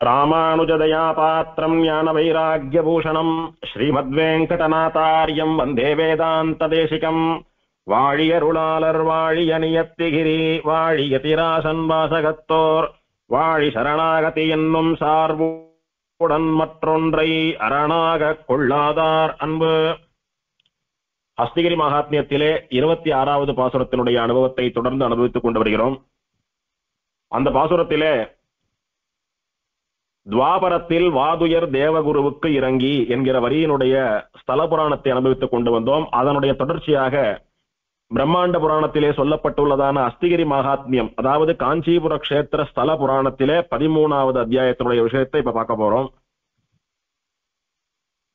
ராமானுஜதயா பாத்திரம் ஞான வைராக்கியபூஷணம் ஸ்ரீமத்வேங்கடநாதாரியம் வந்தே வேதாந்த தேசிகம். வாழியருளாளர் வாழிய நியத்திகிரி வாழிய திராசன் வாசகத்தோர் வாழி சரணாகதி என்னும் சார்புடன் மற்றொன்றை அரணாக கொள்ளாதார் அன்பு. ஹஸ்திகிரி மகாத்மியத்திலே 26வது பாசுரத்தினுடைய அனுபவத்தை தொடர்ந்து அனுபவித்துக் கொண்டு வருகிறோம். அந்த பாசுரத்திலே துவாபரத்தில் வாதுயர் தேவகுருவுக்கு இறங்கி என்கிற வரியினுடைய ஸ்தல புராணத்தை அனுபவித்துக் கொண்டு வந்தோம். அதனுடைய தொடர்ச்சியாக பிரம்மாண்ட புராணத்திலே சொல்லப்பட்டுள்ளதான அஸ்திகிரி மகாத்மியம், அதாவது காஞ்சிபுர கஷேத்திர ஸ்தல புராணத்திலே 13வது அத்தியாயத்தினுடைய விஷயத்தை இப்ப பார்க்க போறோம்.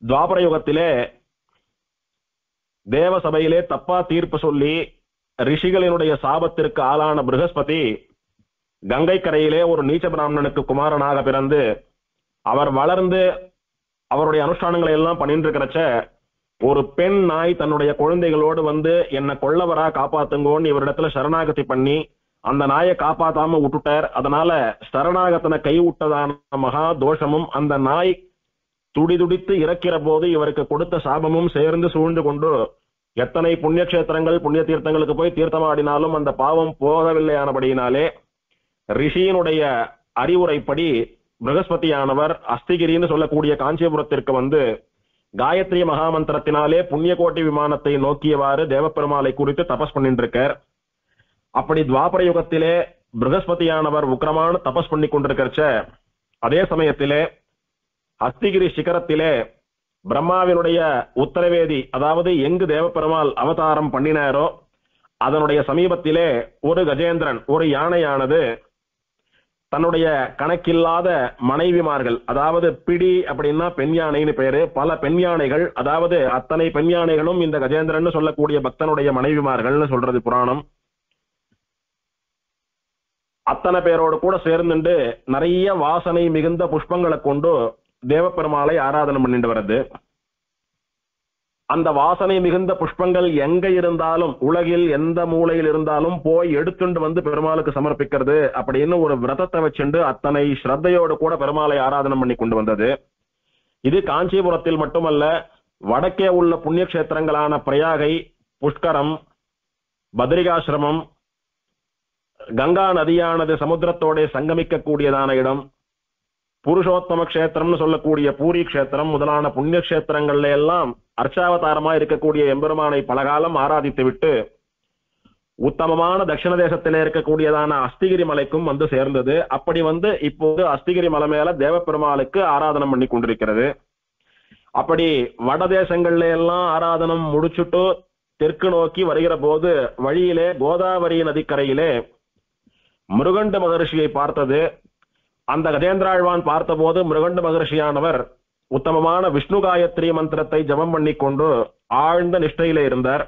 துவாபர யுகத்திலே தேவ சபையிலே தப்பா தீர்ப்பு சொல்லி ரிஷிகளினுடைய சாபத்திற்கு ஆளான ப்ரஹஸ்பதி கங்கை கரையிலே ஒரு நீச்ச பிராமணனுக்கு குமாரனாக பிறந்து அவர் வளர்ந்து அவருடைய அனுஷ்டானங்களை எல்லாம் பண்ணிட்டு இருக்கிறச்ச ஒரு பெண் நாய் தன்னுடைய குழந்தைகளோடு வந்து என்னை கொல்லவரா காப்பாத்துங்கோன்னு இவரிடத்துல சரணாகதி பண்ணி அந்த நாயை காப்பாத்தாம விட்டுட்டார். அதனால சரணாகத்தனை கை விட்டதான மகா தோஷமும் அந்த நாய் துடிதுடித்து இறக்கிற போது இவருக்கு கொடுத்த சாபமும் சேர்ந்து சூழ்ந்து கொண்டு எத்தனை புண்ணிய கஷேத்திரங்கள் புண்ணிய தீர்த்தங்களுக்கு போய் தீர்த்தமாடினாலும் அந்த பாவம் போகவில்லையானபடியினாலே ரிஷியினுடைய அறிவுரைப்படி ப்ரஹஸ்பதியானவர் அஸ்திகிரின்னு சொல்லக்கூடிய காஞ்சிபுரத்திற்கு வந்து காயத்ரி மகாமந்திரத்தினாலே புண்ணிய கோட்டி விமானத்தை நோக்கியவாறு தேவப்பெருமாளை குறித்து தபஸ் பண்ணிட்டு இருக்கார். அப்படி துவாபர யுகத்திலே ப்ரஹஸ்பதியானவர் உக்கிரமான தபஸ் பண்ணி கொண்டிருக்கிறச்ச அதே சமயத்திலே அஸ்திகிரி சிகரத்திலே பிரம்மாவினுடைய உத்தரவேதி, அதாவது எங்கு தேவப்பெருமாள் அவதாரம் பண்ணினாரோ அதனுடைய சமீபத்திலே ஒரு கஜேந்திரன், ஒரு யானையானது தன்னுடைய கணக்கில்லாத மனைவிமார்கள், அதாவது பிடி அப்படின்னா பெண் யானைன்னு பேரு, பல பெண் யானைகள், அதாவது அத்தனை பெண் யானைகளும் இந்த கஜேந்திரன் சொல்லக்கூடிய பக்தனுடைய மனைவிமார்கள்னு சொல்றது புராணம். அத்தனை பேரோடு கூட சேர்ந்துட்டு நிறைய வாசனை மிகுந்த புஷ்பங்களை கொண்டு தேவப்பெருமாளை ஆராதனை பண்ணிட்டு வருது. அந்த வாசனை மிகுந்த புஷ்பங்கள் எங்க இருந்தாலும் உலகில் எந்த மூலையில் இருந்தாலும் போய் எடுத்துட்டு வந்து பெருமாளுக்கு சமர்ப்பிக்கிறது அப்படின்னு ஒரு விரதத்தை வச்சுண்டு அத்தனை ஸ்ரத்தையோடு கூட பெருமாளை ஆராதனை பண்ணி கொண்டு வந்தது. இது காஞ்சிபுரத்தில் மட்டுமல்ல, வடக்கே உள்ள புண்ணிய கஷேத்திரங்களான பிரயாகை, புஷ்கரம், பத்ரிகாசிரமம், கங்கா நதியானது சமுத்திரத்தோட சங்கமிக்க கூடியதான இடம், புருஷோத்தம கஷேத்திரம்னு சொல்லக்கூடிய பூரி கஷேத்திரம் முதலான புண்ணிய கஷேத்திரங்கள்ல எல்லாம் அர்ச்சாவதாரமா இருக்கக்கூடிய எம்பெருமானை பலகாலம் ஆராதித்து விட்டு உத்தமமான தட்சிண தேசத்திலே இருக்கக்கூடியதான அஸ்திகிரி மலைக்கும் வந்து சேர்ந்தது. அப்படி வந்து இப்போது அஸ்திகிரி மலை மேல தேவப்பெருமாளுக்கு ஆராதனை பண்ணி கொண்டிருக்கிறது. அப்படி வட தேசங்கள்ல எல்லாம் ஆராதனம் முடிச்சுட்டு தெற்கு நோக்கி வருகிற போது வழியிலே கோதாவரி நதிக்கரையிலே மிருகண்ட மகர்ஷியை பார்த்தது. அந்த கஜேந்திராழ்வான் பார்த்தபோது மிருகண்ட மகர்ஷியானவர் உத்தமமான விஷ்ணு காயத்ரி மந்திரத்தை ஜபம் பண்ணி கொண்டு ஆழ்ந்த நிஷ்டையிலே இருந்தார்.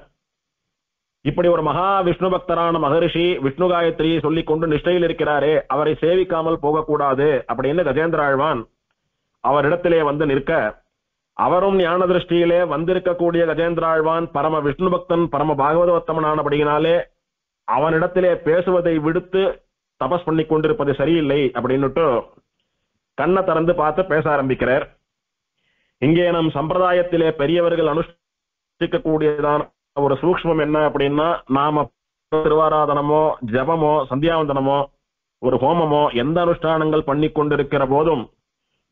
இப்படி ஒரு மகா விஷ்ணு பக்தரான மகரிஷி விஷ்ணு காயத்ரியை சொல்லிக் கொண்டு நிஷ்டையில் இருக்கிறாரே, அவரை சேவிக்காமல் போகக்கூடாது அப்படின்னு கஜேந்திராழ்வான் அவரிடத்திலே வந்து நிற்க, அவரும் ஞான திருஷ்டியிலே வந்திருக்கக்கூடிய கஜேந்திராழ்வான் பரம விஷ்ணு பக்தன் பரம பாகவதோத்தமனானபடியினாலே அவனிடத்திலே பேசுவதை விடுத்து தபஸ் பண்ணி கொண்டிருப்பது சரியில்லை அப்படின்னுட்டு கண்ணை திறந்து பார்த்து பேச ஆரம்பிக்கிறார். இங்கே நம் சம்பிரதாயத்திலே பெரியவர்கள் அனுஷ்டிக்கக்கூடியதான ஒரு சூக்ஷ்மம் என்ன அப்படின்னா, நாம திருவாராதனமோ ஜபமோ சந்தியாவந்தனமோ ஒரு ஹோமமோ எந்த அனுஷ்டானங்கள் பண்ணி கொண்டிருக்கிற போதும்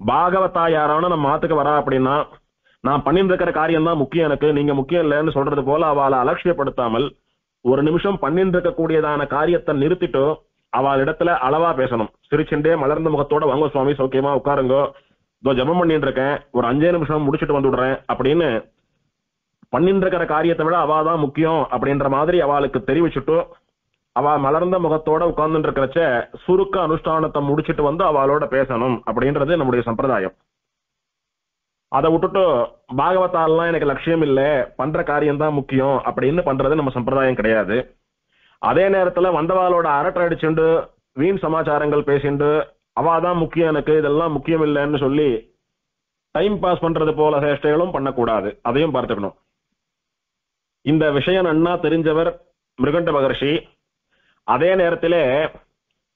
பாகவதா யாரான நம்ம மாத்துக்கு வரா அப்படின்னா, நான் பண்ணிட்டு இருக்கிற காரியம் தான் முக்கியம், எனக்கு நீங்க முக்கியம் இல்லைன்னு சொல்றது போல அவளை அலட்சியப்படுத்தாமல் ஒரு நிமிஷம் பண்ணிட்டு இருக்கக்கூடியதான காரியத்தை நிறுத்திட்டு அவள் இடத்துல அளவா பேசணும். சிரிச்சுண்டே மலர்ந்த முகத்தோட, வாங்க சுவாமி சௌக்கியமா உட்காருங்கோ, இதோ ஜபம் பண்ணிட்டு இருக்கேன், ஒரு 5 நிமிஷம் முடிச்சுட்டு வந்து விடுறேன் அப்படின்னு பண்ணிட்டு இருக்கிற காரியத்தை விட அவாதான் முக்கியம் அப்படின்ற மாதிரி அவளுக்கு தெரிவிச்சுட்டு அவ மலர்ந்த முகத்தோட உட்கார்ந்துட்டு இருக்கிறச்ச சுருக்க அனுஷ்டானத்தை முடிச்சுட்டு வந்து அவளோட பேசணும் அப்படின்றது நம்முடைய சம்பிரதாயம். அதை விட்டுட்டு பாகவதாலாம் எனக்கு லட்சியம் இல்லை, பண்ற காரியம் தான் முக்கியம் அப்படின்னு பண்றது நம்ம சம்பிரதாயம் கிடையாது. அதே நேரத்துல வந்தவாளோட அரட்டை அடிச்சுண்டு வீண் சமாச்சாரங்கள் பேசிண்டு அவாதான் முக்கியம், எனக்கு இதெல்லாம் முக்கியம் இல்லைன்னு சொல்லி டைம் பாஸ் பண்றது போல சேஷ்டைகளும் பண்ணக்கூடாது. அதையும் பார்த்துக்கணும். இந்த விஷயம் நன்னா தெரிஞ்சவர் மிருகண்ட மகர்ஷி. அதே நேரத்திலே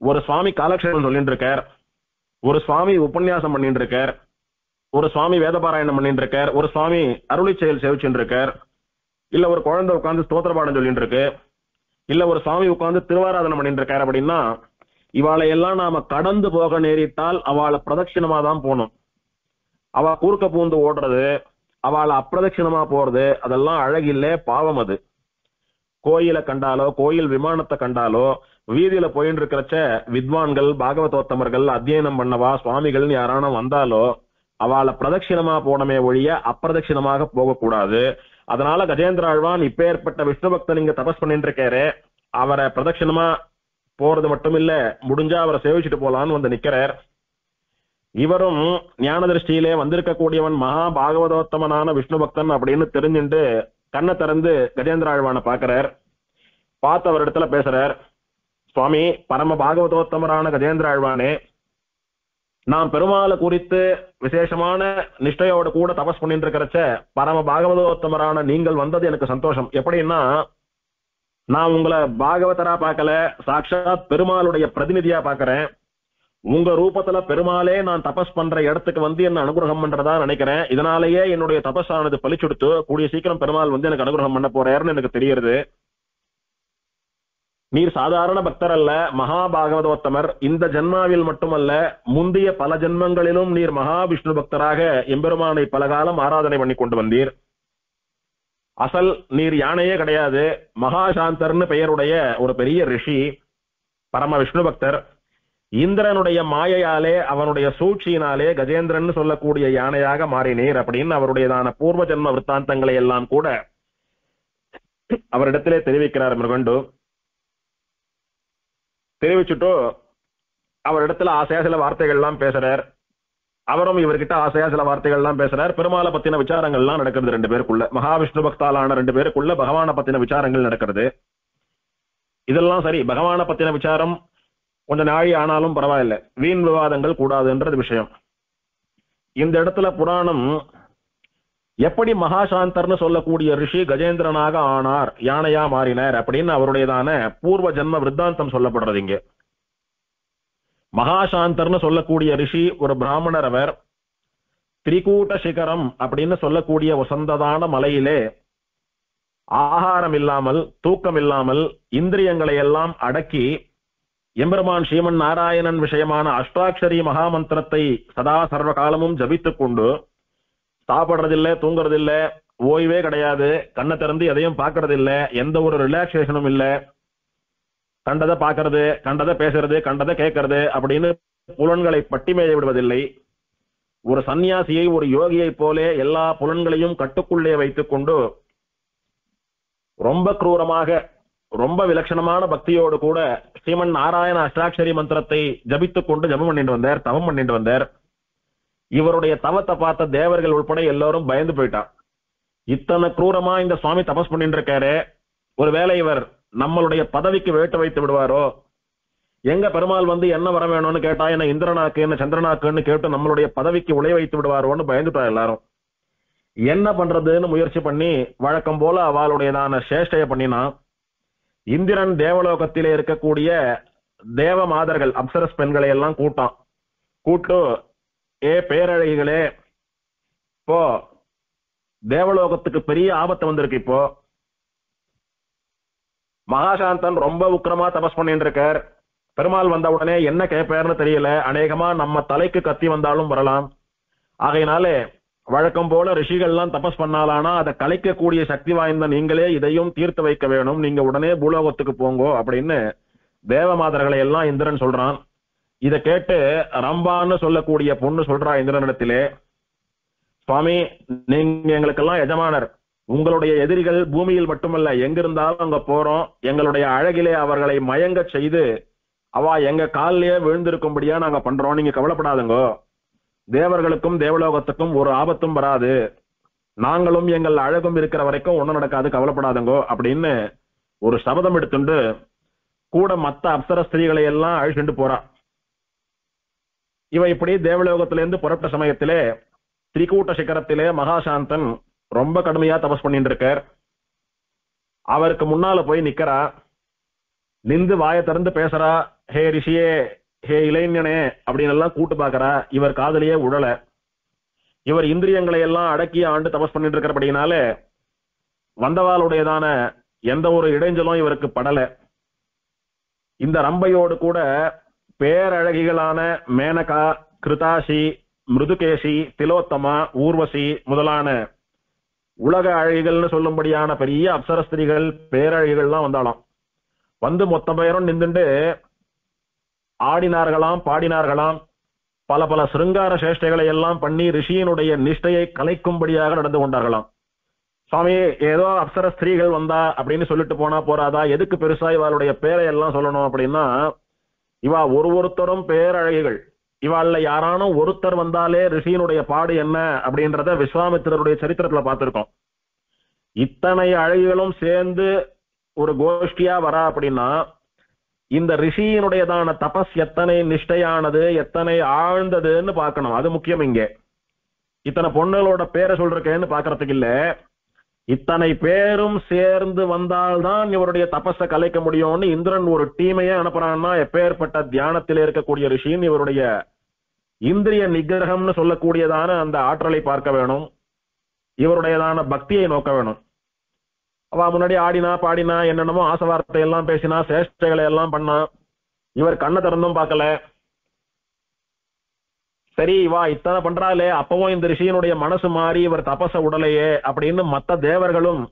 ஒரு சுவாமி காலக்ஷேபம் சொல்லிட்டு இருக்கார். ஒரு சுவாமி உபன்யாசம் பண்ணிட்டு இருக்கார், ஒரு சுவாமி வேதபாராயணம் பண்ணிட்டு இருக்கார், ஒரு சுவாமி அருளி செயல் சேவிச்சுட்டு இருக்கார், இல்ல ஒரு குழந்தை உட்கார்ந்து ஸ்தோத்திர பாடம் சொல்லிட்டு இருக்கு, இல்ல ஒரு சுவாமி உட்கார்ந்து திருவாராதனம் பண்ணிட்டு இருக்காரு அப்படின்னா இவாளை எல்லாம் நாம கடந்து போக நேரிட்டால் அவளை பிரதட்சிணமா தான் போகணும். அவ கூர்க்க பூந்து ஓடுறது, அவளை அப்பிரதட்சிணமா போறது அதெல்லாம் அழகில்லை, பாவம். அது கோயிலை கண்டாலோ கோயில் விமானத்தை கண்டாலோ வீதியில போயிட்டு இருக்கிறச்ச வித்வான்கள் பாகவதோத்தமர்கள் அத்தியனம் பண்ணவா சுவாமிகள் யாரான வந்தாலோ அவளை பிரதட்சிணமா போனமே ஒழிய அப்பிரதட்சிணமாக போகக்கூடாது. அதனால கஜேந்திர ஆழ்வான் இப்பேற்பட்ட விஷ்ணு பக்தன் இங்க தபஸ் பண்ணிட்டு இருக்காரு, அவரை பிரதட்சிணமா போறது மட்டும் இல்ல, முடிஞ்சா அவரை சேவிச்சுட்டு போலான்னு வந்து நிக்கிறார். இவரும் ஞான திருஷ்டியிலே வந்திருக்க கூடியவன் மகா பாகவதோத்தமனான விஷ்ணு பக்தன் அப்படின்னு தெரிஞ்சுட்டு கண்ணை திறந்து கஜேந்திர ஆழ்வானை பாக்குறார். பார்த்து அவர் இடத்துல பேசுறார், சுவாமி பரம பாகவதோத்தமரான கஜேந்திர ஆழ்வானே, நான் பெருமாளை குறித்து விசேஷமான நிஷ்டையோட கூட தபஸ் பண்ணிட்டு இருக்கிறச்ச பரம பாகவதோத்தமரான நீங்கள் வந்தது எனக்கு சந்தோஷம். எப்படின்னா நான் உங்களை பாகவதரா பார்க்கல, சாட்சாத் பெருமாளுடைய பிரதிநிதியா பாக்குறேன். உங்க ரூபத்துல பெருமாளே நான் தபஸ் பண்ற இடத்துக்கு வந்து என்ன அனுகிரகம் பண்றதா நினைக்கிறேன். இதனாலேயே என்னுடைய தபஸானது பலிச்சுடுத்து, கூடிய சீக்கிரம் பெருமாள் வந்து எனக்கு அனுகிரகம் பண்ண போறாருன்னு எனக்கு தெரியுது. நீர் சாதாரண பக்தர் அல்ல, மகா பாகவதோத்தமர். இந்த ஜென்மாவில் மட்டுமல்ல, முந்தைய பல ஜென்மங்களிலும் நீர் மகா விஷ்ணு பக்தராக எம்பெருமானை பலகாலம் ஆராதனை பண்ணி கொண்டு வந்தீர். அசல் நீர் யானையே கிடையாது, மகாசாந்தர்னு பெயருடைய ஒரு பெரிய ரிஷி, பரம விஷ்ணு பக்தர். இந்திரனுடைய மாயையாலே அவனுடைய சூழ்ச்சியினாலே கஜேந்திரன் சொல்லக்கூடிய யானையாக மாறினீர் அப்படின்னு அவருடையதான பூர்வ ஜென்ம விற்த்தாந்தங்களை எல்லாம் கூட அவரிடத்திலே தெரிவிக்கிறார் மிருகண்டு. தெரிவிச்சுட்டு அவரிடத்துல ஆசையா சில வார்த்தைகள் எல்லாம் பேசுறார். அவரும் இவர்கிட்ட ஆசையா சில வார்த்தைகள் எல்லாம் பேசுறார். பெருமாளை பத்தின விசாரங்கள்லாம் நடக்கிறது ரெண்டு பேருக்குள்ள, மகாவிஷ்ணு பக்தாலான ரெண்டு பேருக்குள்ள பகவானை பத்தின விசாரங்கள் நடக்கிறது. இதெல்லாம் சரி, பகவானை பத்தின விசாரம் கொஞ்சம் நாழி ஆனாலும் பரவாயில்ல, வீண் விவாதங்கள் கூடாதுன்றது விஷயம். இந்த இடத்துல புராணம் எப்படி மகாசாந்தர்னு சொல்லக்கூடிய ரிஷி கஜேந்திரனாக ஆனார், யானையா மாறினார் அப்படின்னு அவருடையதான பூர்வ ஜென்ம விருத்தாந்தம் சொல்லப்படுறது. இங்க மகாசாந்தர்னு சொல்லக்கூடிய ரிஷி ஒரு பிராமணர். அவர் திரிகூட்ட சிகரம் அப்படின்னு சொல்லக்கூடிய வசந்ததான மலையிலே ஆகாரம் இல்லாமல் தூக்கம் இல்லாமல் இந்திரியங்களை எல்லாம் அடக்கி எம்பெருமான் ஸ்ரீமன் நாராயணன் விஷயமான அஷ்டாட்சரி மகாமந்திரத்தை சதா சர்வ காலமும் ஜபித்துக் கொண்டு சாப்பிடுறதில்லை, தூங்குறதில்லை, ஓய்வே கிடையாது, கண்ணை திறந்து எதையும் பார்க்கறதில்லை, எந்த ஒரு ரிலாக்ஸேஷனும் இல்லை, கண்டதை பார்க்கறது, கண்டதை பேசுறது, கண்டதை கேட்கறது அப்படின்னு புலன்களை பட்டிமேய விடுவதில்லை. ஒரு சன்னியாசியை ஒரு யோகியை போலே எல்லா புலன்களையும் கட்டுக்குள்ளே வைத்துக் கொண்டு ரொம்ப கிரூரமாக ரொம்ப விலட்சணமான பக்தியோடு கூட ஸ்ரீமன் நாராயண அஷ்டாட்சரி மந்திரத்தை ஜபித்துக் கொண்டு ஜபம் பண்ணிட்டு வந்தார், தவம் பண்ணிட்டு வந்தார். இவருடைய தவத்தை பார்த்த தேவர்கள் உட்பட எல்லாரும் பயந்து போயிட்டான். இத்தனை கிரூரமா இந்த சுவாமி தபஸ் பண்ணிட்டு இருக்காரு, ஒருவேளை இவர் நம்மளுடைய பதவிக்கு வேட்டு வைத்து விடுவாரோ, எங்க பெருமாள் வந்து என்ன வர வேணும்னு கேட்டா என்ன இந்திரனாக்கு என்ன சந்திரனாக்குன்னு கேட்டு நம்மளுடைய பதவிக்கு உலை வைத்து விடுவாரோன்னு பயந்துட்டா எல்லாரும். என்ன பண்றதுன்னு முயற்சி பண்ணி வழக்கம் போல அவளுடையதான சேஷ்டைய பண்ணினா இந்திரன் தேவலோகத்திலே இருக்கக்கூடிய தேவ மாதர்கள் அப்சரஸ் பெண்களை எல்லாம் கூட்டு, ஏ பேரழகிகளே, இப்போ தேவலோகத்துக்கு பெரிய ஆபத்து வந்திருக்கு. இப்போ மகாசாந்தன் ரொம்ப உக்கிரமா தபஸ் பண்ணிட்டு இருக்கார். பெருமாள் வந்த உடனே என்ன கேட்பார்னு தெரியல, அநேகமா நம்ம தலைக்கு கத்தி வந்தாலும் வரலாம். ஆகையினாலே வழக்கம் போல ரிஷிகள்லாம் தபஸ் பண்ணாலானா அதை கலைக்கக்கூடிய சக்தி வாய்ந்த நீங்களே இதையும் தீர்த்து வைக்க வேணும், நீங்க உடனே பூலோகத்துக்கு போங்கோ அப்படின்னு தேவமாதர்களை எல்லாம் இந்திரன் சொல்றான். இதை கேட்டு ரம்பான்னு சொல்லக்கூடிய பொண்ணு சொல்றா இந்திரனிடத்திலே, சுவாமி நீங்க எங்களுக்கெல்லாம் எஜமானர், உங்களுடைய எதிரிகள் பூமியில் மட்டுமல்ல எங்கிருந்தாலும் அங்க போறோம், எங்களுடைய அழகிலே அவர்களை மயங்க செய்து அவ எங்க காலிலேயே விழுந்திருக்கும்படியா நாங்க பண்றோம், நீங்க கவலைப்படாதுங்கோ, தேவர்களுக்கும் தேவலோகத்துக்கும் ஒரு ஆபத்தும் வராது, நாங்களும் எங்கள் அழகும் இருக்கிற வரைக்கும் ஒண்ணும் நடக்காது, கவலைப்படாதுங்கோ அப்படின்னு ஒரு சபதம் எடுத்துண்டு கூட மத்த அப்சர ஸ்திரீகளை எல்லாம் அழிச்சுட்டு போறா. இவ இப்படி தேவலோகத்திலிருந்து புறப்பட்ட சமயத்திலே திரிகூட்ட சிகரத்திலே மகாசாந்தன் ரொம்ப கடுமையா தபஸ் பண்ணிட்டு இருக்கார். அவருக்கு முன்னால போய் நிக்கிறா, நின்று வாயை திறந்து பேசுறா, ஹே ரிஷியே, ஹே இளைஞனே அப்படின்னு எல்லாம் கூட்டு பாக்குறா. இவர் காதலியே உழல. இவர் இந்திரியங்களை எல்லாம் அடக்கி ஆண்டு தபஸ் பண்ணிட்டு இருக்கிறபடினால வந்தவாளுடையதான எந்த ஒரு இடைஞ்சலும் இவருக்கு படல. இந்த ரம்பையோடு கூட பேரழகிகளான மேனகா, கிருதாசி, மிருதுகேசி, திலோத்தமா, ஊர்வசி முதலான உலக அழகிகள்னு சொல்லும்படியான பெரிய அப்சரஸ்திரிகள் பேரழகிகள்லாம் வந்தாலாம். வந்து மொத்த பேரும் நின்றுண்டு ஆடினார்களாம், பாடினார்களாம். பல பல சிருங்கார சேஷ்டைகளை எல்லாம் பண்ணி ரிஷியினுடைய நிஷ்டையை கலைக்கும்படியாக நடந்து கொண்டார்களாம். சுவாமி, ஏதோ அப்சர ஸ்திரீகள் வந்தா அப்படின்னு சொல்லிட்டு போனா போறாதா, எதுக்கு பெருசா இவாளுடைய பேரை எல்லாம் சொல்லணும் அப்படின்னா, இவா ஒருத்தரும் பேரழகிகள். இவாள்ல யாரானும் ஒருத்தர் வந்தாலே ரிஷியினுடைய பாடு என்ன அப்படின்றத விஸ்வாமித்திரருடைய சரித்திரத்துல பார்த்திருக்கோம். இத்தனை அழகிகளும் சேர்ந்து ஒரு கோஷ்டியா வரா அப்படின்னா இந்த ரிஷியினுடையதான தபஸ் எத்தனை நிஷ்டையானது, எத்தனை ஆழ்ந்ததுன்னு பார்க்கணும். அது முக்கியம். இங்க இத்தனை பொண்ணுகளோட பேரை சொல்றேன்னு பாக்குறதுக்கு இல்ல, இத்தனை பேரும் சேர்ந்து வந்தால்தான் இவருடைய தபஸை கலைக்க முடியும்னு இந்திரன் ஒரு டீமையே அனுப்புறான்னா எப்பேற்பட்ட தியானத்திலே இருக்கக்கூடிய ரிஷியின் இவருடைய இந்திரிய நிகிரகம்னு சொல்லக்கூடியதான அந்த ஆற்றலை பார்க்க வேணும், இவருடையதான பக்தியை நோக்க வேணும். அவ முன்னாடி ஆடினா பாடினா என்னென்னமோ ஆசை வார்த்தை எல்லாம் பேசினா, சேஷ்டைகளை எல்லாம் பண்ணா. இவர் கண்ணை திறந்தும் பார்க்கல. சரி, இவா இத்தனை பண்றாளே, அப்பவும் இந்த ரிஷியினுடைய மனசு மாறி இவர் தபச உடலையே அப்படின்னு மத்த தேவர்களும்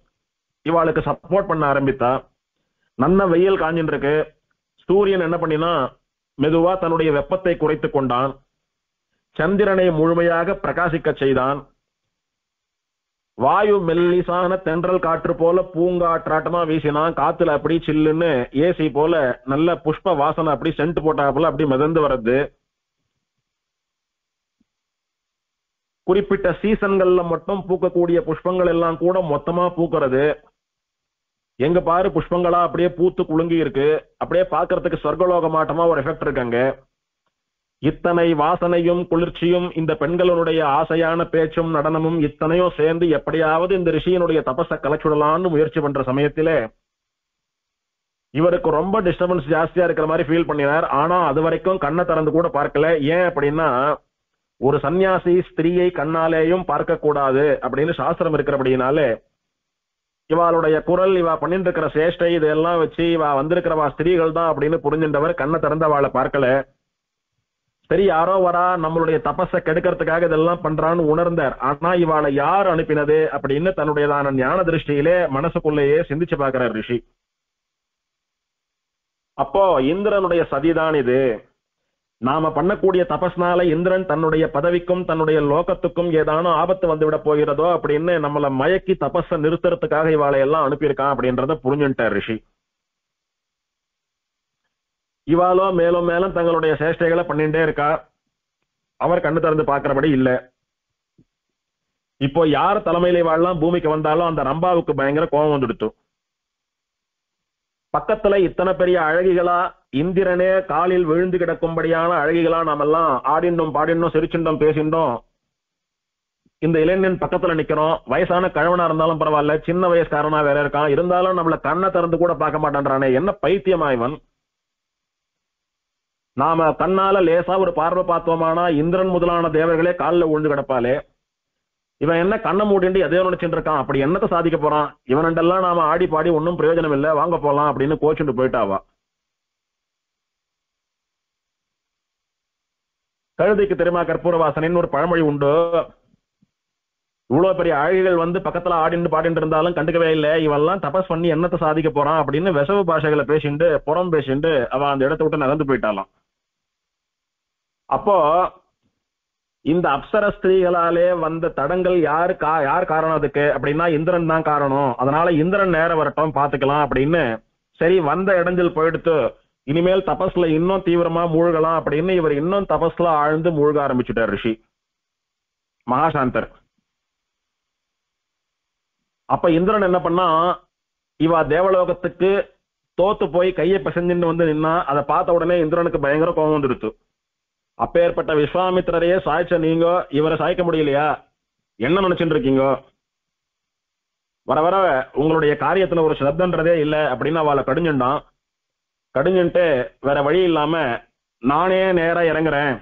இவாளுக்கு சப்போர்ட் பண்ண ஆரம்பித்தா. நல்ல வெயில் காஞ்சின்னு இருக்கு. சூரியன் என்ன பண்ணினா மெதுவா தன்னுடைய வெப்பத்தை குறைத்து கொண்டான். சந்திரனை முழுமையாக பிரகாசிக்க செய்தான். வாயு மெல்லிசான தென்றல் காற்று போல பூங்காற்றாட்டமா வீசினான். காத்துல அப்படி சில்லுன்னு ஏசி போல நல்ல புஷ்ப வாசனை அப்படி சென்ட் போட்டா போல அப்படி மிதந்து வர்றது. குறிப்பிட்ட சீசன்கள்ல மட்டும் பூக்கக்கூடிய புஷ்பங்கள் எல்லாம் கூட மொத்தமா பூக்கிறது. எங்க பாரு புஷ்பங்களா அப்படியே பூத்து குலுங்கி இருக்கு. அப்படியே பாக்குறதுக்கு சொர்க்கலோக மாட்டமா ஒரு எஃபெக்ட் இருக்காங்க. இத்தனை வாசனையும் குளிர்ச்சியும் இந்த பெண்களுடைய ஆசையான பேச்சும் நடனமும் இத்தனையும் சேர்ந்து எப்படியாவது இந்த ரிஷியினுடைய தபஸை கலைச்சுடலான்னு முயற்சி பண்ற சமயத்திலே இவருக்கு ரொம்ப டிஸ்டர்பன்ஸ் ஜாஸ்தியா இருக்கிற மாதிரி ஃபீல் பண்ணினார். ஆனா அது வரைக்கும் கண்ணை திறந்து கூட பார்க்கல. ஏன் அப்படின்னா, ஒரு சன்னியாசி ஸ்திரீயை கண்ணாலேயும் பார்க்க கூடாது அப்படின்னு சாஸ்திரம் இருக்கிறபடினாலே இவாளுடைய குரல், இவா பண்ணிட்டு இருக்கிற சேஷ்டை இதெல்லாம் வச்சு இவா வந்திருக்கிறவா ஸ்திரீகள் தான் அப்படின்னு புரிஞ்சின்றவர் கண்ணை திறந்து அவளை பார்க்கல. சரி, யாரோ வரா நம்மளுடைய தபஸை கெடுக்கிறதுக்காக இதெல்லாம் பண்றான்னு உணர்ந்தார். ஆனா இவாளை யார் அனுப்பினது அப்படின்னு தன்னுடையதான ஞான திருஷ்டியிலே மனசுக்குள்ளேயே சிந்திச்சு பார்க்கிறார் ரிஷி. அப்போ இந்திரனுடைய சதிதான் இது. நாம பண்ணக்கூடிய தபஸ்னால இந்திரன் தன்னுடைய பதவிக்கும் தன்னுடைய லோகத்துக்கும் ஏதானும் ஆபத்து வந்து விட போகிறதோ அப்படின்னு நம்மளை மயக்கி தபஸை நிறுத்துறதுக்காக இவாளை எல்லாம் அனுப்பியிருக்கான் அப்படின்றத புரிஞ்சுட்டார் ரிஷி. இவாளோ மேலும் மேலும் தங்களுடைய சேஷ்டைகளை பண்ணிட்டே இருக்கா. அவர் கண்ணு திறந்து பார்க்கிறபடி இல்ல. இப்போ யார் தலைமையில இவாள்லாம் பூமிக்கு வந்தாலும் அந்த ரம்பாவுக்கு பயங்கர கோபம் வந்துடுத்து. பக்கத்துல இத்தனை பெரிய அழகிகளா, இந்திரனே காலில் விழுந்து கிடக்கும்படியான அழகிகளா நாமெல்லாம் ஆடிண்டும் பாடிண்டும் சிரிச்சுண்டோம் பேசிண்டோம். இந்த இளைஞன் பக்கத்துல நிக்கிறோம். வயசான கழவனா இருந்தாலும் பரவாயில்ல, சின்ன வயசுக்காரனா வேற இருக்கான். இருந்தாலும் நம்மள கண்ணை திறந்து கூட பார்க்க மாட்டான்றானே, என்ன பைத்தியமா இவன்? நாம கண்ணால லேசா ஒரு பார்வை பார்த்தோமானா இந்திரன் முதலான தேவர்களே காலில் விழுந்து கிடப்பாலே, இவன் என்ன கண்ணை மூடிண்டு எதையோ நினைச்சுட்டு இருக்கான், அப்படி என்னத்தை சாதிக்க போறான்? இவனண்டெல்லாம் நாம ஆடி பாடி ஒன்னும் பிரயோஜனம் இல்லை, வாங்க போலாம் அப்படின்னு கோச்சுட்டு போயிட்டாவா. கழுதைக்கு தெரியுமா கற்பூர வாசனைன்னு ஒரு பழமொழி உண்டு. இவ்வளவு பெரிய அழகிகள் வந்து பக்கத்துல ஆடிண்டு பாடிட்டு இருந்தாலும் கண்டுக்கவே இல்லை. இவெல்லாம் தபஸ் பண்ணி என்னத்தை சாதிக்க போறான் அப்படின்னு வெசவு பாஷைகளை பேசிண்டு புறம் பேசிண்டு அவ அந்த இடத்த விட்டு நகர்ந்து போயிட்டாலாம். அப்போ இந்த அப்சர ஸ்திரீகளாலே வந்த தடங்கள் யார் காரணம் அதுக்கு அப்படின்னா இந்திரன் தான் காரணம். அதனால இந்திரன் நேரம் வரட்டும் பாத்துக்கலாம் அப்படின்னு சரி வந்த இடைஞ்சல் போயிடுத்து. இனிமேல் தபஸ்ல இன்னும் தீவிரமா மூழ்கலாம் அப்படின்னு இவர் இன்னும் தபஸ்ல ஆழ்ந்து மூழ்க ஆரம்பிச்சுட்டார் ரிஷி மகாசாந்தர். அப்ப இந்திரன் என்ன பண்ணா, இவா தேவலோகத்துக்கு தோத்து போய் கையை பிசைஞ்சுன்னு வந்து நின்னா. அதை பார்த்த உடனே இந்திரனுக்கு பயங்கர கோபம் வந்துடுத்து. அப்பேற்பட்ட விஸ்வாமித்திரரையே சாய்ச்ச நீங்க இவரை சாய்க்க முடியலையா? என்ன நினைச்சுட்டு இருக்கீங்க? வர வர உங்களுடைய காரியத்துல ஒரு ஸ்ரத்தன்றதே இல்லை அப்படின்னு அவளை கடிஞ்சுட்டான். கடிஞ்சுட்டு வேற வழி இல்லாம நானே நேரா இறங்குறேன்,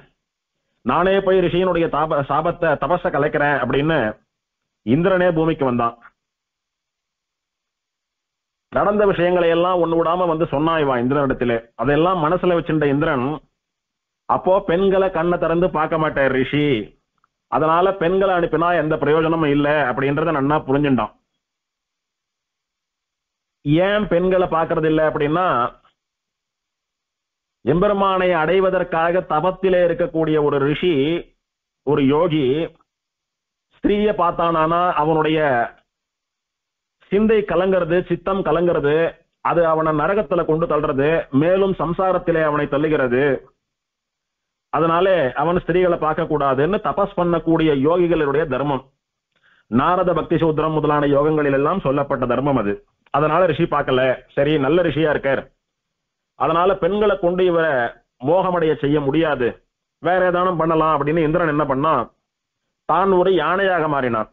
நானே போய் ரிஷியனுடைய சாபத்தை தபஸ கலைக்கிறேன் அப்படின்னு இந்திரனே பூமிக்கு வந்தான். நடந்த விஷயங்களை எல்லாம் ஒண்ணு விடாம வந்து சொன்னா இவன் இந்திரனிடத்திலே. அதெல்லாம் மனசுல வச்சிருந்த இந்திரன் அப்போ பெண்களை கண்ணை திறந்து பார்க்க மாட்டார் ரிஷி, அதனால பெண்களை அனுப்பினா எந்த பிரயோஜனமும் இல்லை அப்படின்றத நன்னா புரிஞ்சுட்டான். ஏன் பெண்களை பார்க்கறது இல்லை அப்படின்னா, எம்பெருமானை அடைவதற்காக தபத்திலே இருக்கக்கூடிய ஒரு ரிஷி, ஒரு யோகி ஸ்திரீய பார்த்தானா அவனுடைய சிந்தை கலங்கிறது, சித்தம் கலங்கிறது, அது அவனை நரகத்துல கொண்டு தள்ளுறது, மேலும் சம்சாரத்திலே அவனை தள்ளுகிறது. அதனால அவன் ஸ்திரீகளை பார்க்க கூடாதுன்னு தபஸ் பண்ணக்கூடிய யோகிகளுடைய தர்மம். நாரத பக்தி சூத்திரம் முதலான யோகங்களில் எல்லாம் சொல்லப்பட்ட தர்மம் அது. அதனால ரிஷி பார்க்கல. சரி, நல்ல ரிஷியா இருக்கார், அதனால பெண்களை கொண்டு இவரை மோகமடைய செய்ய முடியாது, வேற ஏதானும் பண்ணலாம் அப்படின்னு இந்திரன் என்ன பண்ணா, தான் ஒரு யானையாக மாறினான்.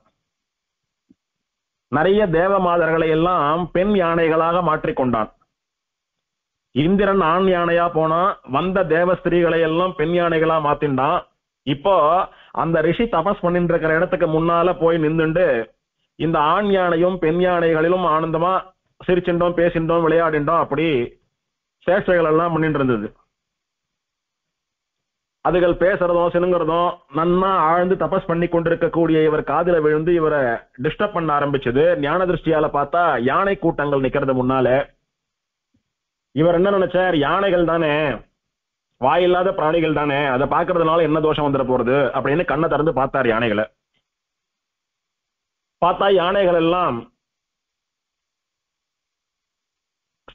நிறைய தேவ மாதர்களை எல்லாம் பெண் யானைகளாக மாற்றிக்கொண்டான். இந்திரன் ஆண் யானையா போனா, வந்த தேவ ஸ்திரீகளை எல்லாம் பெண் யானைகளா மாத்தின்டான். இப்போ அந்த ரிஷி தபஸ் பண்ணிட்டு இருக்கிற இடத்துக்கு முன்னால போய் நின்றுண்டு இந்த ஆண் யானையும் பெண் யானைகளிலும் ஆனந்தமா சிரிச்சுட்டோம், பேசிட்டோம், விளையாடிண்டோம், அப்படி சேஷ்டைகள் எல்லாம் பண்ணிட்டு இருந்தது. அதுகள் பேசுறதும் சினுங்கிறதும் நன்னா ஆழ்ந்து தபஸ் பண்ணி கொண்டிருக்கக்கூடிய இவர் காதுல விழுந்து இவரை டிஸ்டர்ப் பண்ண ஆரம்பிச்சது. ஞான திருஷ்டியால பார்த்தா யானை கூட்டங்கள் நிக்கிறது முன்னால. இவர் என்ன நினைச்சார், யானைகள் தானே, வாயில்லாத பிராணிகள் தானே, அதை பார்க்கறதுனால என்ன தோஷம் வந்துட போறது அப்படின்னு கண்ணை திறந்து பார்த்தார் யானைகளை. பார்த்தா யானைகள் எல்லாம்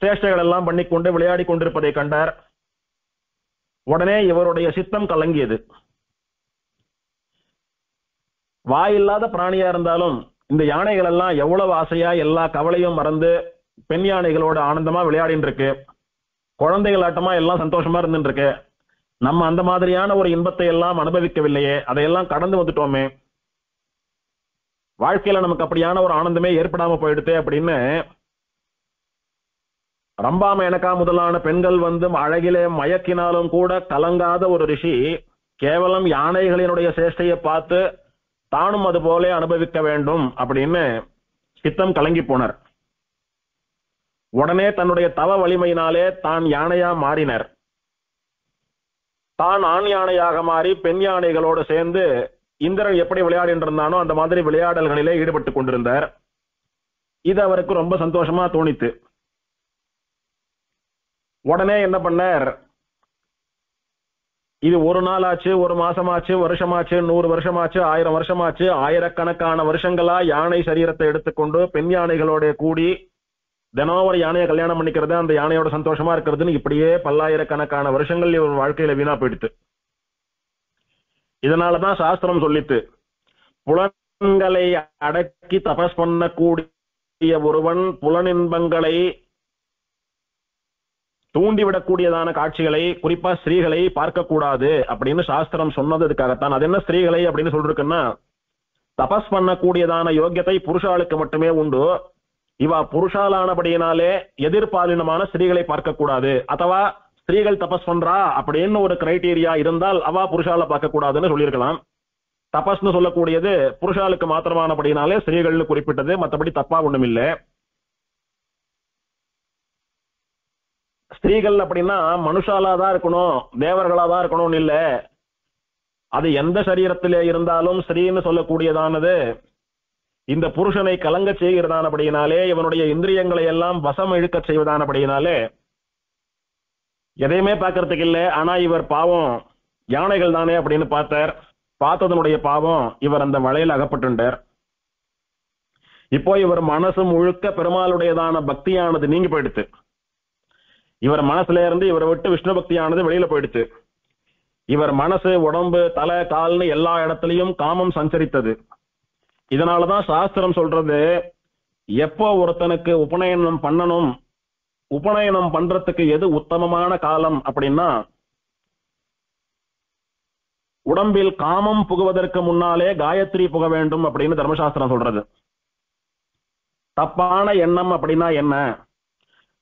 சேஷ்டைகள் எல்லாம் பண்ணிக்கொண்டு விளையாடி கொண்டிருப்பதை கண்டார். உடனே இவருடைய சித்தம் கலங்கியது. வாயில்லாத பிராணியா இருந்தாலும் இந்த யானைகள் எல்லாம் எவ்வளவு ஆசையா எல்லா கவலையும் மறந்து பெண் யானைகளோட ஆனந்தமா விளையாடிட்டு இருக்கு, குழந்தைகள் ஆட்டமா எல்லாம் சந்தோஷமா இருந்துட்டு இருக்கு. நம்ம அந்த மாதிரியான ஒரு இன்பத்தை எல்லாம் அனுபவிக்கவில்லையே, அதையெல்லாம் கடந்து வந்துட்டோமே, வாழ்க்கையில நமக்கு அப்படியான ஒரு ஆனந்தமே ஏற்படாம போயிடுது அப்படின்னு ரம்பா மேனகா முதலான பெண்கள் வந்து அழகிலே மயக்கினாலும் கூட கலங்காத ஒரு ரிஷி கேவலம் யானைகளினுடைய சேஷ்டையை பார்த்து தானும் அது போல அனுபவிக்க வேண்டும் அப்படின்னு சித்தம் கலங்கி போனார். உடனே தன்னுடைய தவ வலிமையினாலே தான் யானையா மாறினர். தான் ஆண் யானையாக மாறி பெண் யானைகளோடு சேர்ந்து இந்திரன் எப்படி விளையாடிட்டு இருந்தானோ அந்த மாதிரி விளையாடல்களிலே ஈடுபட்டு கொண்டிருந்தார். இது அவருக்கு ரொம்ப சந்தோஷமா தோணித்து. உடனே என்ன பண்ணார், இது ஒரு நாள் ஆச்சு, ஒரு மாசமாச்சு, வருஷமாச்சு, 100 வருஷமாச்சு, 1000 வருஷமாச்சு, ஆயிரக்கணக்கான வருஷங்களா யானை சரீரத்தை எடுத்துக்கொண்டு பெண் யானைகளோட கூடி தினம் ஒரு யானையை கல்யாணம் பண்ணிக்கிறது, அந்த யானையோட சந்தோஷமா இருக்கிறதுன்னு இப்படியே பல்லாயிரக்கணக்கான வருஷங்கள் இவர் வாழ்க்கையில வீணா போயிடுத்து. இதனாலதான் சாஸ்திரம் சொல்லித்து, புலன்களை அடக்கி தபஸ் பண்ணக்கூடிய ஒருவன் புலனின்பங்களை தூண்டிவிடக்கூடியதான காட்சிகளை, குறிப்பா ஸ்திரீகளை பார்க்க கூடாது அப்படின்னு சாஸ்திரம் சொன்னதுக்காகத்தான். அது என்ன ஸ்திரீகளை அப்படின்னு சொல்றதுக்குன்னா, தபஸ் பண்ணக்கூடியதான யோக்கியத்தை புருஷாளுக்கு மட்டுமே உண்டு. இவா புருஷாலானபடியினாலே எதிர்பாலினமான ஸ்திரீகளை பார்க்க கூடாது, அத்தவா ஸ்திரீகள் தபஸ் பண்றா அப்படின்னு ஒரு கிரைட்டீரியா இருந்தால் அவா புருஷால பார்க்க கூடாதுன்னு சொல்லியிருக்கலாம். தபஸ்னு சொல்லக்கூடியது புருஷாளுக்கு மாத்திரமானபடினாலே ஸ்திரீகள்னு குறிப்பிட்டது, மற்றபடி தப்பா ஒண்ணும் இல்லை. ஸ்திரீகள் அப்படின்னா மனுஷாலாதான் இருக்கணும், தேவர்களாதான் இருக்கணும்னு இல்ல. அது எந்த சரீரத்திலே இருந்தாலும் ஸ்திரீன்னு சொல்லக்கூடியதானது இந்த புருஷனை கலங்க செய்கிறதானபடியினாலே, இவனுடைய இந்திரியங்களை எல்லாம் வசம் இழுக்க செய்வதானபடியினாலே எதையுமே பார்க்கறதுக்கு இல்லை. ஆனா இவர் பாவம் யானைகள் தானே அப்படின்னு பார்த்தார். பார்த்ததனுடைய பாவம் இவர் அந்த வலையில் அகப்பட்டுட்டார். இப்போ இவர் மனசு முழுக்க பெருமாளுடையதான பக்தியானது நீங்கி போயிடுத்து. இவர் மனசுல இருந்து இவரை விட்டு விஷ்ணு பக்தியானது வெளியில போயிடுச்சு. இவர் மனசு, உடம்பு, தலை, கால்னு எல்லா இடத்துலயும் காமம் சஞ்சரித்தது. இதனாலதான் சாஸ்திரம் சொல்றது, எப்போ ஒருத்தனுக்கு உபநயனம் பண்ணணும், உபநயனம் பண்றதுக்கு எது உத்தமமான காலம் அப்படின்னா, உடம்பில் காமம் புகுவதற்கு முன்னாலே காயத்ரி புக வேண்டும் அப்படின்னு தர்மசாஸ்திரம் சொல்றது. தப்பான எண்ணம் அப்படின்னா என்ன,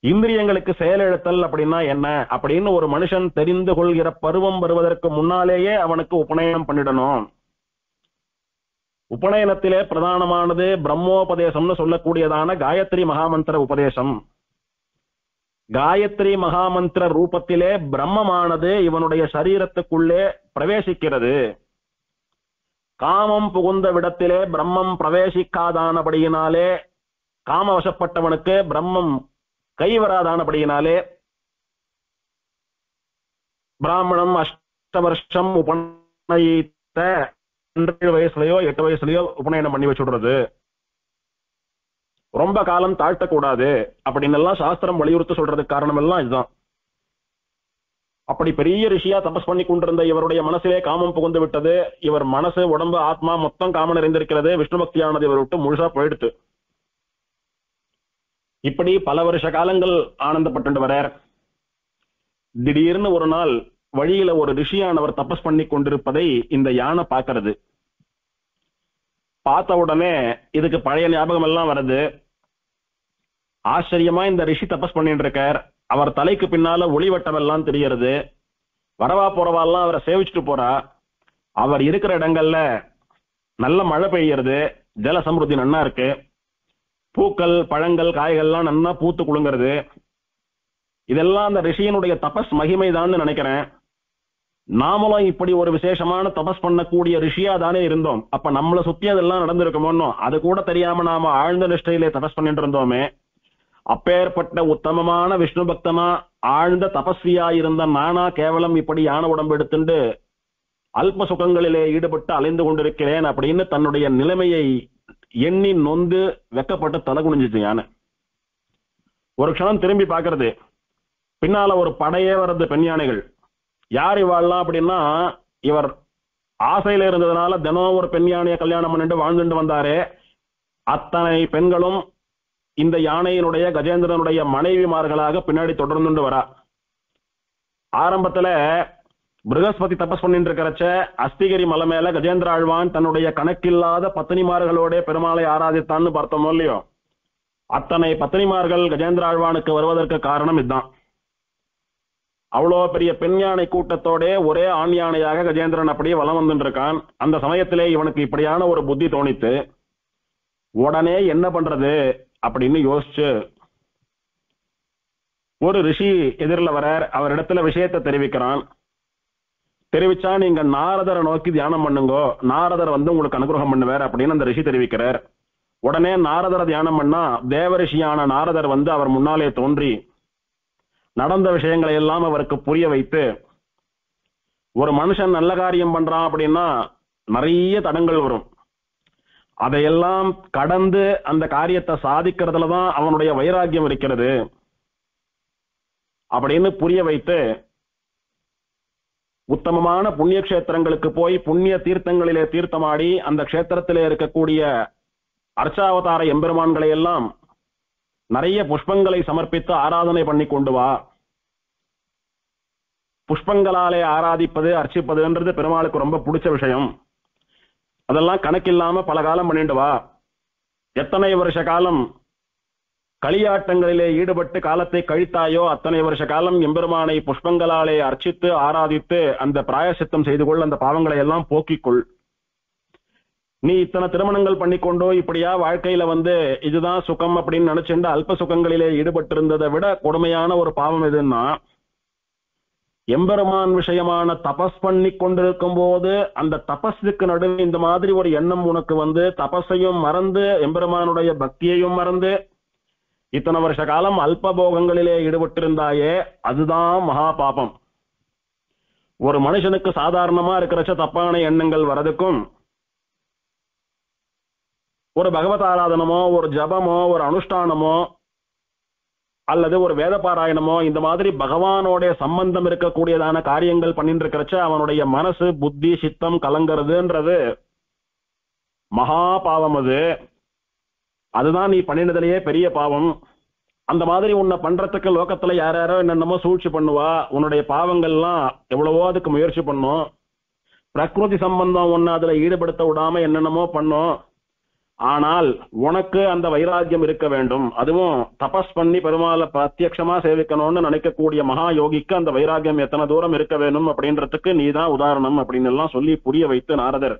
இந்திரியங்களுக்கு செயலெழுத்தல் அப்படின்னா என்ன அப்படின்னு ஒரு மனுஷன் தெரிந்து கொள்கிற பருவம் வருவதற்கு முன்னாலேயே அவனுக்கு உபநயனம் பண்ணிடணும். உபநயனத்திலே பிரதானமானது பிரம்மோபதேசம்னு சொல்லக்கூடியதான காயத்ரி மகாமந்திர உபதேசம். காயத்ரி மகாமந்திர ரூபத்திலே பிரம்மமானது இவனுடைய சரீரத்துக்குள்ளே பிரவேசிக்கிறது. காமம் புகுந்த விடத்திலே பிரம்மம் பிரவேசிக்காதானபடியினாலே, காமவசப்பட்டவனுக்கு பிரம்மம் கைவராதானபடியினாலே பிராமணம் 8 வருஷம் உபநயித்த 7 வயசுலயோ 8 வயசுலயோ உபநயனம் பண்ணி வச்சுடுறது, ரொம்ப காலம் தாழ்த்தக்கூடாது அப்படின்னு எல்லாம் சாஸ்திரம் வலியுறுத்த சொல்றதுக்கு காரணம் எல்லாம் இதுதான். அப்படி பெரிய ரிஷியா தபஸ் பண்ணி கொண்டிருந்த இவருடைய மனசிலே காமம் புகுந்து விட்டது. இவர் மனசு, உடம்பு, ஆத்மா மொத்தம் காமம் நிறைந்திருக்கிறது. விஷ்ணு பக்தியானது இவர் விட்டு முழுசா போயிடுத்து. இப்படி பல வருஷ காலங்கள் ஆனந்தப்பட்டு வரார். திடீர்னு ஒரு நாள் வழியில ஒரு ரிஷியானவர் தபஸ் பண்ணி கொண்டிருப்பதை இந்த யானை பார்க்கிறது. பார்த்த உடனே இதுக்கு பழைய ஞாபகம் எல்லாம் வருது. ஆச்சரியமா இந்த ரிஷி தபஸ் பண்ணிட்டு இருக்கார். அவர் தலைக்கு பின்னால ஒளிவட்டம் எல்லாம் தெரியறது. வரவா போறவாலாம் அவரை சேவிச்சுட்டு போறா. அவர் இருக்கிற இடங்கள்ல நல்ல மழை பெய்யறது, ஜல சமிருத்தி நன்னா இருக்கு, பூக்கள், பழங்கள், காய்கள்லாம் நன்னா பூத்து குலுங்கிறது. இதெல்லாம் அந்த ரிஷியனுடைய தபஸ் மகிமைதான்னு நினைக்கிறேன். நாமளும் இப்படி ஒரு விசேஷமான தபஸ் பண்ணக்கூடிய ரிஷியா தானே இருந்தோம். அப்ப நம்மளை சுத்தி அதெல்லாம் நடந்திருக்குமோன்னு அது கூட தெரியாம நாம ஆழ்ந்த நிஷ்டையிலே தபஸ் பண்ணிட்டு இருந்தோமே. அப்பேற்பட்ட உத்தமமான விஷ்ணு பக்தனா ஆழ்ந்த தபஸ்வியா இருந்த நானா கேவலம் இப்படி யானை உடம்பு எடுத்துண்டு அல்ப சுகங்களிலே ஈடுபட்டு அலைந்து கொண்டிருக்கிறேன் அப்படின்னு தன்னுடைய நிலைமையை எண்ணி நொந்து வெக்கப்பட்டு தலை குனிஞ்சிச்சு யானை. ஒரு க்ஷணம் திரும்பி பார்க்கறது. பின்னால ஒரு படையே வர்றது, பெண் யானைகள். யார் இவாள்லாம் அப்படின்னா, இவர் ஆசையில இருந்ததுனால தினம் ஒரு பெண் யானையை கல்யாணம் பண்ணிட்டு வாழ்ந்துட்டு வந்தாரே, அத்தனை பெண்களும் இந்த யானையினுடைய கஜேந்திரனுடைய மனைவிமார்களாக பின்னாடி தொடர்ந்துட்டு வரா. ஆரம்பத்துல பிருகஸ்பதி தபஸ் பண்ணிட்டு இருக்கிறச்ச அஸ்திகிரி மலை மேல கஜேந்திர ஆழ்வான் தன்னுடைய கணக்கில்லாத பத்தினிமார்களோட பெருமாளை ஆராதித்தான்னு பார்த்தோமோ இல்லையோ, அத்தனை பத்தினிமார்கள் கஜேந்திர ஆழ்வானுக்கு வருவதற்கு காரணம் இதுதான். அவ்வளோ பெரிய பெண் யானை கூட்டத்தோட ஒரே ஆண் யானையாக கஜேந்திரன் அப்படியே வலம் வந்துட்டு இருக்கான். அந்த சமயத்திலே இவனுக்கு இப்படியான ஒரு புத்தி தோணித்து. உடனே என்ன பண்றது அப்படின்னு யோசிச்சு ஒரு ரிஷி எதிரில் வரார். அவர் இடத்துல விஷயத்தை தெரிவிக்கிறான். தெரிவிச்சா, நீங்க நாரதரை நோக்கி தியானம் பண்ணுங்கோ, நாரதர் வந்து உங்களுக்கு அனுகிரகம் பண்ணுவார் அப்படின்னு அந்த ரிஷி தெரிவிக்கிறார். உடனே நாரதரை தியானம் பண்ணா தேவ ரிஷியான நாரதர் வந்து அவர் முன்னாலே தோன்றி நடந்த விஷயங்களை எல்லாம் அவருக்கு புரிய வைத்து, ஒரு மனுஷன் நல்ல காரியம் பண்றான் அப்படின்னா நிறைய தடங்கள் வரும், அதையெல்லாம் கடந்து அந்த காரியத்தை சாதிக்கிறதுலதான் அவனுடைய வைராக்கியம் இருக்கிறது அப்படின்னு புரிய வைத்து, உத்தமமான புண்ணிய கஷேத்திரங்களுக்கு போய் புண்ணிய தீர்த்தங்களிலே தீர்த்தமாடி அந்த கஷேத்திரத்திலே இருக்கக்கூடிய அர்ச்சாவதார எம்பெருமான்களை எல்லாம் நிறைய புஷ்பங்களை சமர்ப்பித்து ஆராதனை பண்ணி கொண்டு வா. புஷ்பங்களாலே ஆராதிப்பது, அர்ச்சிப்பதுன்றது பெருமாளுக்கு ரொம்ப பிடிச்ச விஷயம். அதெல்லாம் கணக்கில்லாம பல காலம் பண்ணிட்டு வா. எத்தனை வருஷ காலம் களியாட்டங்களிலே ஈடுபட்டு காலத்தை கழித்தாயோ அத்தனை வருஷ காலம் எம்பெருமானை புஷ்பங்களாலே அர்ச்சித்து ஆராதித்து அந்த பிராயசித்தம் செய்து கொள், அந்த பாவங்களை எல்லாம் போக்கிக்கொள். நீ இத்தனை திருமணங்கள் பண்ணிக்கொண்டோ இப்படியா வாழ்க்கையில வந்து இதுதான் சுகம் அப்படின்னு நினைச்சுட்டு அல்ப சுகங்களிலே ஈடுபட்டு இருந்ததை விட கொடுமையான ஒரு பாவம் எதுன்னா, எம்பெருமான் விஷயமான தபஸ் பண்ணி கொண்டிருக்கும் போது அந்த தபஸுக்கு நடுவே இந்த மாதிரி ஒரு எண்ணம் உனக்கு வந்து தபஸையும் மறந்து எம்பெருமானுடைய பக்தியையும் மறந்து இத்தனை வருஷ காலம் அல்ப போகங்களிலே ஈடுபட்டிருந்தாயே, அதுதான் மகா பாபம். ஒரு மனுஷனுக்கு சாதாரணமா இருக்கிறச்ச தப்பான எண்ணங்கள் வரதுக்கும், ஒரு பகவத் ஆராதனமோ ஒரு ஜபமோ ஒரு அனுஷ்டானமோ அல்லது ஒரு வேத பாராயணமோ இந்த மாதிரி பகவானோட சம்பந்தம் இருக்கக்கூடியதான காரியங்கள் பண்ணிட்டு இருக்கிறச்ச அவனுடைய மனசு புத்தி சித்தம் கலங்கிறதுன்றது மகா பாவம். அதுதான் நீ பண்ணினதுலயே பெரிய பாவம். அந்த மாதிரி உன்னை பண்றதுக்கு லோகத்துல யாரோ என்னென்னமோ சூழ்ச்சி பண்ணுவா. உன்னுடைய பாவங்கள்லாம் எவ்வளவோ அதுக்கு முயற்சி பண்ணும். பிரகிருதி சம்பந்தம் ஒன்னு அதுல ஈடுபடுத்த விடாம என்னென்னமோ பண்ணும். ஆனால் உனக்கு அந்த வைராக்கியம் இருக்க வேண்டும். அதுவும் தபஸ் பண்ணி பெருமாளை பிரத்யட்சமா சேவிக்கணும்னு நினைக்கக்கூடிய மகா யோகிக்கு அந்த வைராக்கியம் எத்தனை தூரம் இருக்க வேணும் அப்படின்றதுக்கு நீதான் உதாரணம் அப்படின்னு எல்லாம் சொல்லி புரிய வைத்து நாரதர்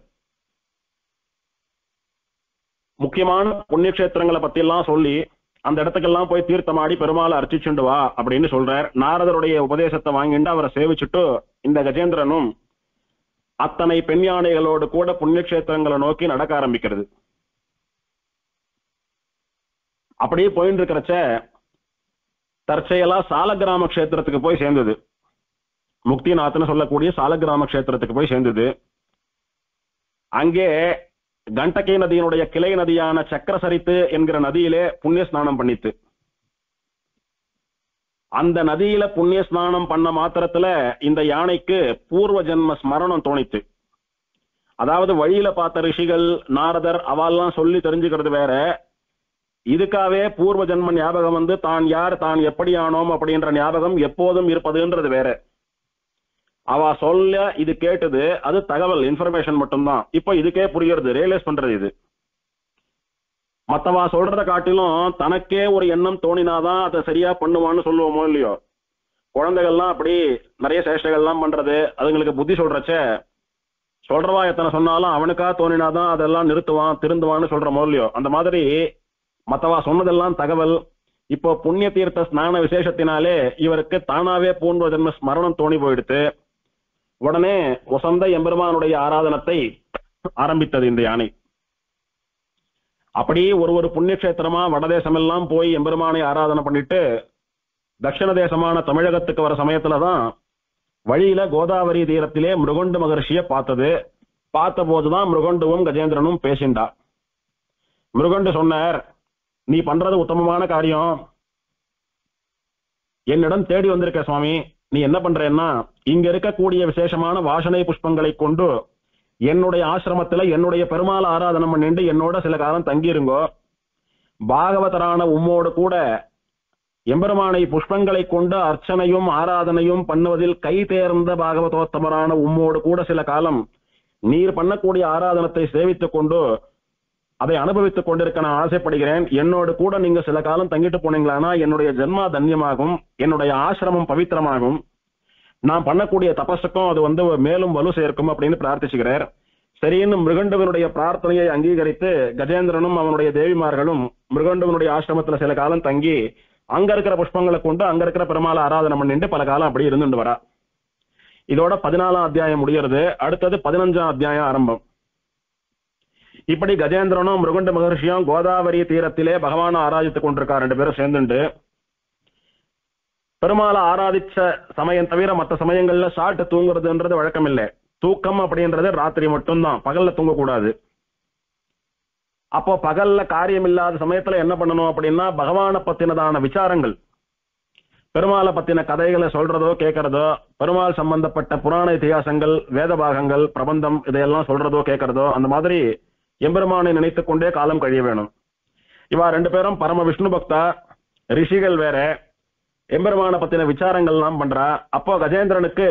முக்கியமான புண்ணியக்ஷேத்திரங்களை பத்தி எல்லாம் சொல்லி அந்த இடத்துக்கெல்லாம் போய் தீர்த்தமாடி பெருமாளை அர்ச்சிச்சுண்டு வா அப்படின்னு சொல்றார். நாரதருடைய உபதேசத்தை வாங்கிட்டு அவரை சேவிச்சுட்டு இந்த கஜேந்திரனும் அத்தனை பெண் யானைகளோடு கூட புண்ணியக்ஷேத்திரங்களை நோக்கி நடக்க ஆரம்பிக்கிறது. அப்படியே போயிட்டு இருக்கிறச்ச தற்செயலா சாலக்கிராம கஷேத்திரத்துக்கு போய் சேர்ந்தது. முக்திநாத்னு சொல்லக்கூடிய சாலக்கிராம கஷேத்திரத்துக்கு போய் சேர்ந்தது. அங்கே கண்டகி நதியினுடைய கிளை நதியான சக்கரசரித்து என்கிற நதியிலே புண்ணிய ஸ்நானம் பண்ணித்து. அந்த நதியில புண்ணிய ஸ்நானம் பண்ண மாத்திரத்துல இந்த யானைக்கு பூர்வ ஜென்ம ஸ்மரணம் தோணித்து. அதாவது வழியில பார்த்த ரிஷிகள் நாரதர் அவெல்லாம் சொல்லி தெரிஞ்சுக்கிறது வேற, இதுக்காகவே பூர்வ ஜென்ம ஞாபகம் வந்து தான் யார் தான் எப்படி ஆனோம் அப்படின்ற ஞாபகம் எப்போதும் இருப்பதுன்றது வேற. அவ சொல்ல இது கேட்டது, அது தகவல் இன்ஃபர்மேஷன் மட்டும்தான். இப்ப இதுக்கே புரியுறது, ரியலைஸ் பண்றது. இது மத்தவா சொல்றத காட்டிலும் தனக்கே ஒரு எண்ணம் தோணினாதான் அதை சரியா பண்ணுவான்னு சொல்லுவோமோ இல்லையோ. குழந்தைகள்லாம் அப்படி நிறைய சேஷ்டைகள்லாம் பண்றது, அதுங்களுக்கு புத்தி சொல்றச்ச சொல்றவா எத்தனை சொன்னாலும் அவனுக்கா தோணினாதான் அதெல்லாம் நிறுத்துவான் திருந்துவான்னு சொல்றமோ இல்லையோ. அந்த மாதிரி மத்தவா சொன்னதெல்லாம் தகவல். இப்போ புண்ணிய தீர்த்த ஸ்நான விசேஷத்தினாலே இவருக்கு தானாவே பூர்வ ஜென்ம ஸ்மரணம் தோணி போயிடுத்து. உடனே வசந்த எம்பெருமானுடைய ஆராதனத்தை ஆரம்பித்தது இந்த யானை. அப்படி ஒரு புண்ணியக்ஷேத்திரமா வடதேசம் எல்லாம் போய் எம்பெருமானை ஆராதனை பண்ணிட்டு தட்சிண தேசமான தமிழகத்துக்கு வர சமயத்துலதான் வழியில கோதாவரி தீரத்திலே மிருகண்டு மகர்ஷிய பார்த்தது. பார்த்த போதுதான் மிருகண்டுவும் கஜேந்திரனும் பேசிண்டா. மிருகண்டு சொன்னார், நீ பண்றது உத்தமமான காரியம், என்னிடம் தேடி வந்திருக்க சுவாமி. நீ என்ன பண்றேன்னா, இங்க இருக்கக்கூடிய விசேஷமான வாசனை புஷ்பங்களை கொண்டு என்னுடைய ஆசிரமத்துல என்னுடைய பெருமாள் ஆராதனை பண்ணிட்டு என்னோட சில காலம் தங்கிருங்கோ. பாகவதரான உம்மோடு கூட எம்பெருமானை புஷ்பங்களை கொண்டு அர்ச்சனையும் ஆராதனையும் பண்ணுவதில் கை தேர்ந்த பாகவதோத்தமரான உம்மோடு கூட சில காலம் நீர் பண்ணக்கூடிய ஆராதனத்தை சேவித்துக் கொண்டு அதை அனுபவித்துக் கொண்டிருக்க நான் ஆசைப்படுகிறேன். என்னோடு கூட நீங்க சில காலம் தங்கிட்டு போனீங்களானா என்னுடைய ஜென்மா தன்யமாகும், என்னுடைய ஆசிரமம் பவித்திரமாகும், நான் பண்ணக்கூடிய தபஸுக்கும் அது மேலும் வலு சேர்க்கும் அப்படின்னு பிரார்த்திச்சுக்கிறார். சரின்னு மிருகண்டவனுடைய பிரார்த்தனையை அங்கீகரித்து கஜேந்திரனும் அவனுடைய தேவிமார்களும் மிருகண்டவனுடைய ஆசிரமத்துல சில காலம் தங்கி அங்க இருக்கிற புஷ்பங்களை கொண்டு அங்க இருக்கிற பெருமாளை ஆராதனை பண்ணிட்டு பல காலம் அப்படி இருந்துட்டு வரா. இதோட 14ஆம் அத்தியாயம் முடிகிறது. அடுத்தது 15ஆம் அத்தியாயம் ஆரம்பம். இப்படி கஜேந்திரனும் மிருகண்ட மகர்ஷியும் கோதாவரி தீரத்திலே பகவானை ஆராதித்துக் கொண்டிருக்கா. 2 பேரும் சேர்ந்துட்டு பெருமாளை ஆராதிச்ச சமயம் தவிர மற்ற சமயங்கள்ல சாட்டு தூங்குறதுன்றது வழக்கம் இல்லை. தூக்கம் அப்படின்றது ராத்திரி மட்டும்தான், பகல்ல தூங்கக்கூடாது. அப்போ பகல்ல காரியம் இல்லாத சமயத்துல என்ன பண்ணணும் அப்படின்னா, பகவானை பத்தினதான விசாரங்கள், பெருமாளை பத்தின கதைகளை சொல்றதோ கேட்கறதோ, பெருமாள் சம்பந்தப்பட்ட புராண இதிகாசங்கள், வேத பாகங்கள், பிரபந்தம் இதையெல்லாம் சொல்றதோ கேட்கறதோ, அந்த மாதிரி எம்பெருமானை நினைத்துக் கொண்டே காலம் கழிய வேணும். இவா 2 பேரும் பரம விஷ்ணு பக்தா, ரிஷிகள் வேற, எம்பெருமான பத்தின விசாரங்கள் எல்லாம் பண்றா. அப்போ கஜேந்திரனுக்கு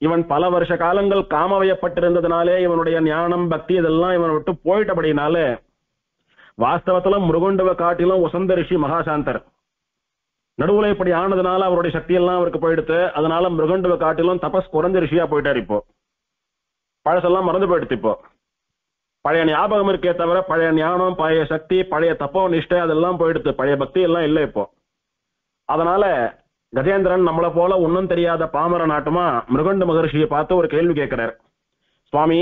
இவன் பல வருஷ காலங்கள் காமவயப்பட்டிருந்ததுனாலே இவனுடைய ஞானம் பக்தி இதெல்லாம் இவனை விட்டு போயிட்டபடினாலே, வாஸ்தவத்துல மிருகண்டுவ காட்டிலும் வசந்த ரிஷி மகாசாந்தர். நடுவுல இப்படி ஆனதுனால அவருடைய சக்தி எல்லாம் அவருக்கு போயிடுத்து. அதனால மிருகண்டுவ காட்டிலும் தபஸ் குறைஞ்ச ரிஷியா போயிட்டார். இப்போ பழசெல்லாம் மறந்து போயிடுத்து. இப்போ பழைய ஞாபகம் இருக்கே தவிர பழைய ஞானம், பழைய சக்தி, பழைய தப்போ நிஷ்டை அதெல்லாம் போயிடுத்து. பழைய பக்தி எல்லாம் இல்லை இப்போ. அதனால கஜேந்திரன் நம்மளை போல ஒன்னும் தெரியாத பாமர நாட்டுமா மிருகண்டு மகர்ஷியை பார்த்து ஒரு கேள்வி கேட்கிறார். சுவாமி,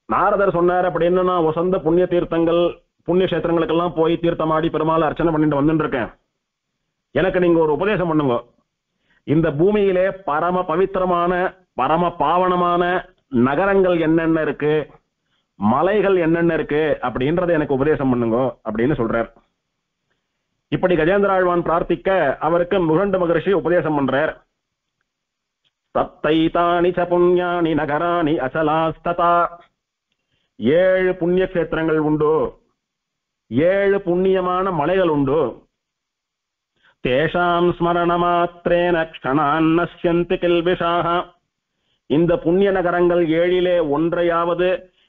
நாரதர் சொன்னார் அப்படின்னு நான் வசந்த புண்ணிய தீர்த்தங்கள் புண்ணிய கஷேத்திரங்களுக்கெல்லாம் போய் தீர்த்தமாடி பெருமாளை அர்ச்சனை பண்ணிட்டு வந்துட்டு இருக்கேன். எனக்கு நீங்க ஒரு உபதேசம் பண்ணுங்க. இந்த பூமியிலே பரம பவித்திரமான பரம பாவனமான நகரங்கள் என்னென்ன இருக்கு, மலைகள் என்னென்ன இருக்கு அப்படின்றத எனக்கு உபதேசம் பண்ணுங்க அப்படின்னு சொல்றார். இப்படி கஜேந்திராழ்வான் பிரார்த்திக்க அவருக்கு மிருகண்டு மகர்ஷி உபதேசம் பண்றார். சத்தைதானி ச புண்ணியானி நகராணி அசலாஸ்ததா. 7 புண்ணிய கஷேத்திரங்கள் உண்டு, 7 புண்ணியமான மலைகள் உண்டு. தேஷாம் ஸ்மரண மாத்திரேன க்ஷணான் நஸ்யந்தி கில்பிஷாஹ. இந்த புண்ணிய நகரங்கள் 7லே ஒன்றையாவது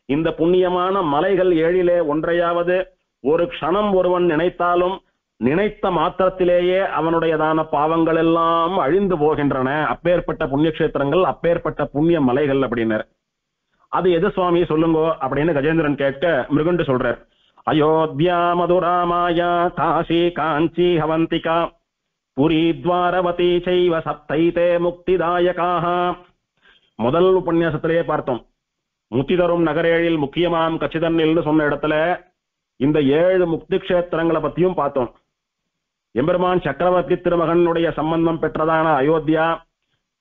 இந்த புண்ணியமான மலைகள் ஏழிலே ஒன்றையாவது ஒரு க்ஷணம் ஒருவன் நினைத்தாலும் நினைத்த மாத்திரத்திலேயே அவனுடையதான பாவங்கள் எல்லாம் அழிந்து போகின்றன. அப்பேற்பட்ட புண்ணிய கஷேத்திரங்கள், அப்பேற்பட்ட புண்ணிய மலைகள் அப்படின்னாரு. அது எது சுவாமி சொல்லுங்கோ அப்படின்னு கஜேந்திரன் கேட்க மிருகண்டு சொல்றார். அயோத்தியா, மதுரா, மாயா, காசி, காஞ்சி, ஹவந்திகா, புரி, துவாரவதி சைவ சப்தைதே முக்திதாயகாக. முதல் உபன்யாசத்திலேயே பார்த்தோம். முக்தி தரும் நகரேழில் முக்கியமாம் கச்சிதன்னில் சொன்ன இடத்துல இந்த 7 முக்தி கஷேத்திரங்களை பத்தியும் பார்த்தோம். எம்பெருமான் சக்கரவர்த்தி திருமகனுடைய சம்பந்தம் பெற்றதான அயோத்தியா,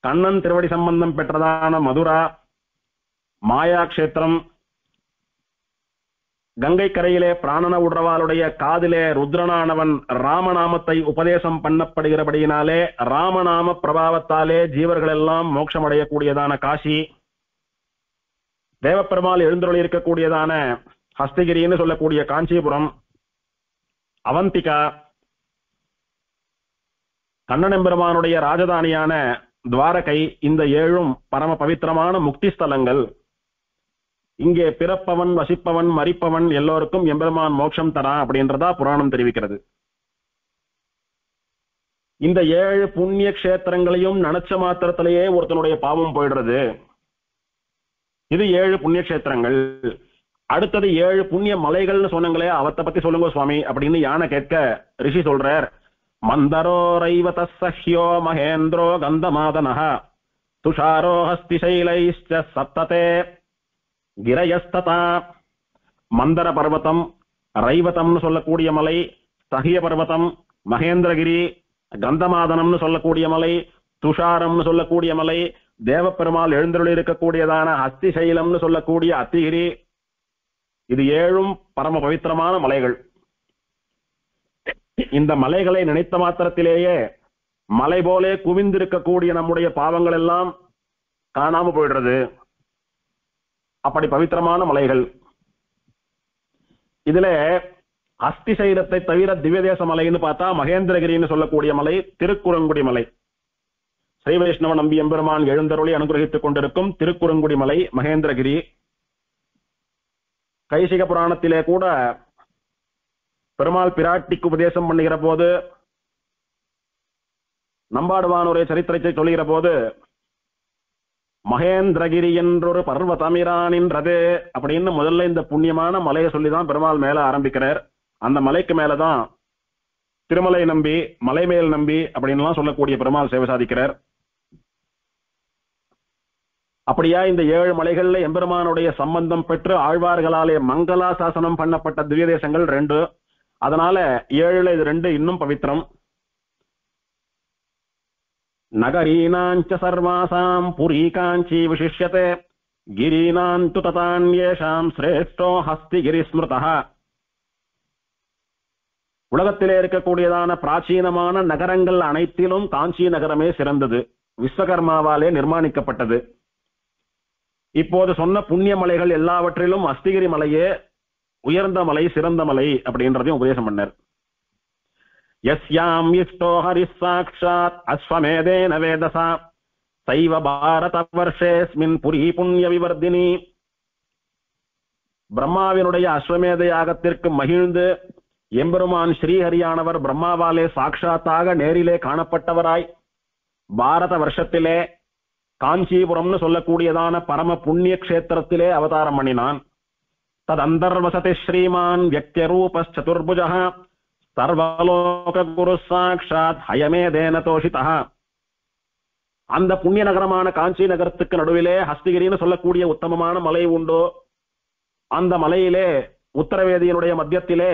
கண்ணன் திருவடி சம்பந்தம் பெற்றதான மதுரா, மாயா கஷேத்திரம், கங்கை கரையிலே பிராணன உடவாளுடைய காதிலே ருத்ரனானவன் ராமநாமத்தை உபதேசம் பண்ணப்படுகிறபடியினாலே ராமநாம பிரபாவத்தாலே ஜீவர்கள் எல்லாம் மோட்சம் அடையக்கூடியதான காசி, தேவப்பெருமாள் எழுந்தருளி இருக்கக்கூடியதான ஹஸ்தகிரின்னு சொல்லக்கூடிய காஞ்சிபுரம், அவந்திகா, கண்ணனெம்பெருமானுடைய ராஜதானியான துவாரகை, இந்த 7ம் பரம பவித்திரமான முக்தி ஸ்தலங்கள். இங்கே பிறப்பவன், வசிப்பவன், மரிப்பவன் எல்லோருக்கும் எம்பெருமான் மோட்சம் தரான் அப்படின்றதா புராணம் தெரிவிக்கிறது. இந்த 7 புண்ணிய கஷேத்திரங்களையும் நினைச்ச மாத்திரத்திலேயே ஒருத்தனுடைய பாவம் போயிடுறது. இது 7 புண்ணிய கஷேத்திரங்கள். அடுத்தது 7 புண்ணிய மலைகள்னு சொன்னங்களே, அவத்தை பத்தி சொல்லுங்க சுவாமி அப்படின்னு யானை கேட்க ரிஷி சொல்றார். மந்தரோ ரைவத சஹ்யோ மகேந்திரோ கந்தமாதனஹ துஷாரோ ஹஸ்திசைலைஸ்ச சப்ததே கிரயஸ்ததா. மந்தர பர்வதம், ரைவதம்னு சொல்லக்கூடிய மலை, சஹ்ய பர்வதம், மகேந்திரகிரி, கந்தமாதனம்னு சொல்லக்கூடிய மலை, துஷாரம்னு சொல்லக்கூடிய மலை, தேவப்பெருமாள் எழுந்தருளி இருக்கக்கூடியதான ஹஸ்திசைலம்னு சொல்லக்கூடிய அத்திகிரி, இது 7ம் பரம பவித்திரமான மலைகள். இந்த மலைகளை நினைத்த மாத்திரத்திலேயே மலை போலே குவிந்திருக்கக்கூடிய நம்முடைய பாவங்கள் எல்லாம் காணாம போயிடுறது. அப்படி பவித்திரமான மலைகள். இதுல அஸ்திசைலத்தை தவிர திவ்யதேச மலைன்னு பார்த்தா மகேந்திரகிரின்னு சொல்லக்கூடிய மலை, திருக்குறங்குடி மலை, ஸ்ரீ வைஷ்ணவ நம்பி எம்பெருமான் எழுந்தருளி அனுகிரகித்துக் கொண்டிருக்கும் திருக்குறங்குடி மலை மகேந்திரகிரி. கைசிக புராணத்திலே கூட பெருமாள் பிராட்டிக்கு உபதேசம் பண்ணுகிற போது, நம்பாடுவானுடைய சரித்திரத்தை சொல்லுகிற போது, மகேந்திரகிரி என்றொரு பர்வதமிரானின்றது அப்படின்னு முதல்ல இந்த புண்ணியமான மலையை சொல்லிதான் பெருமாள் மேல ஆரம்பிக்கிறார். அந்த மலைக்கு மேலதான் திருமலை நம்பி, மலைமேல் நம்பி அப்படின்லாம் சொல்லக்கூடிய பெருமாள் சேவை சாதிக்கிறார். அப்படியா இந்த 7 மலைகள்ல எம்பெருமானுடைய சம்பந்தம் பெற்று ஆழ்வார்களாலே மங்களா சாசனம் பண்ணப்பட்ட திவ்ய தேசங்கள் 2. அதனால 7ல இது 2 இன்னும் பவித்திரம். நகரீனாஞ்ச சர்வாசாம் புரி காஞ்சி விசிஷ்யதே கிரீனாந்து ததான்யேஷாம் சிரேஷ்டோ ஹஸ்திகிரி ஸ்மிருதஹ. உலகத்திலே இருக்கக்கூடியதான பிராச்சீனமான நகரங்கள் அனைத்திலும் காஞ்சி நகரமே சிறந்தது. விஸ்வகர்மாவாலே நிர்மாணிக்கப்பட்டது. இப்போது சொன்ன புண்ணிய மலைகள் எல்லாவற்றிலும் அஸ்திகிரி மலையே உயர்ந்த மலை, சிறந்த மலை அப்படின்றதையும் உபதேசம் பண்ணார். யஸ்யாம் இஷ்டோ ஹரிஸ் சாக்ஷாத் அஸ்வமேதேன வேதசா சைவ பாரத வர்ஷேஸ்மின் புரி புண்ணிய விவர்தினி. பிரம்மாவினுடைய அஸ்வமேத யாகத்திற்கு மகிழ்ந்து எம்பெருமான் ஸ்ரீஹரியானவர் பிரம்மாவாலே சாட்சாத்தாக நேரிலே காணப்பட்டவராய் பாரத வருஷத்திலே காஞ்சிபுரம்னு சொல்லக்கூடியதான பரம புண்ணிய கஷேத்திரத்திலே அவதாரம் பண்ணினான். ததந்தர்வசதி ஸ்ரீமான் வியக்தியரூபச்சதுர்புஜः சர்வலோக குரு சாக்ஷாத் ஹயமேதேன தோஷிதः. அந்த புண்ணிய நகரமான காஞ்சி நகரத்துக்கு நடுவிலே ஹஸ்திகிரின்னு சொல்லக்கூடிய உத்தமமான மலை உண்டோ. அந்த மலையிலே உத்தரவேதியினுடைய மத்தியத்திலே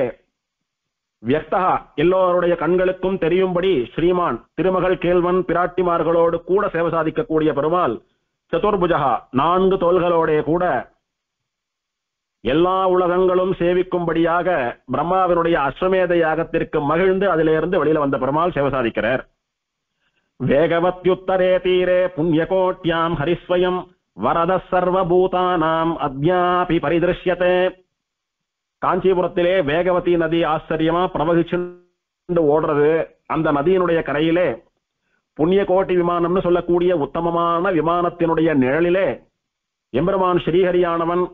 வியக்தா எல்லோருடைய கண்களுக்கும் தெரியும்படி ஸ்ரீமான் திருமகள் கேள்வன் பிராட்டிமார்களோடு கூட சேவை சாதிக்கக்கூடிய பெருமாள் சதுர்புஜகா 4 தோள்களோட கூட எல்லா உலகங்களும் சேவிக்கும்படியாக பிரம்மாவினுடைய அஸ்வமேத யாகத்திற்கு மகிழ்ந்து அதிலிருந்து வெளியில வந்த பெருமாள் சேவை சாதிக்கிறார். வேகவத்யுத்தரே தீரே புண்ணியகோட்யாம் ஹரிஸ்வயம் வரத சர்வபூதானாம் அத்யாபி பரிதிருஷ்யதே. காஞ்சிபுரத்திலே வேகவதி நதி ஆச்சரியமா பிரவகிச்சு ஓடுறது. அந்த நதியினுடைய கரையிலே புண்ணிய கோட்டி விமானம்னு சொல்லக்கூடிய உத்தமமான விமானத்தினுடைய நிழலிலே எம்பெருமான் ஸ்ரீஹரியானவன்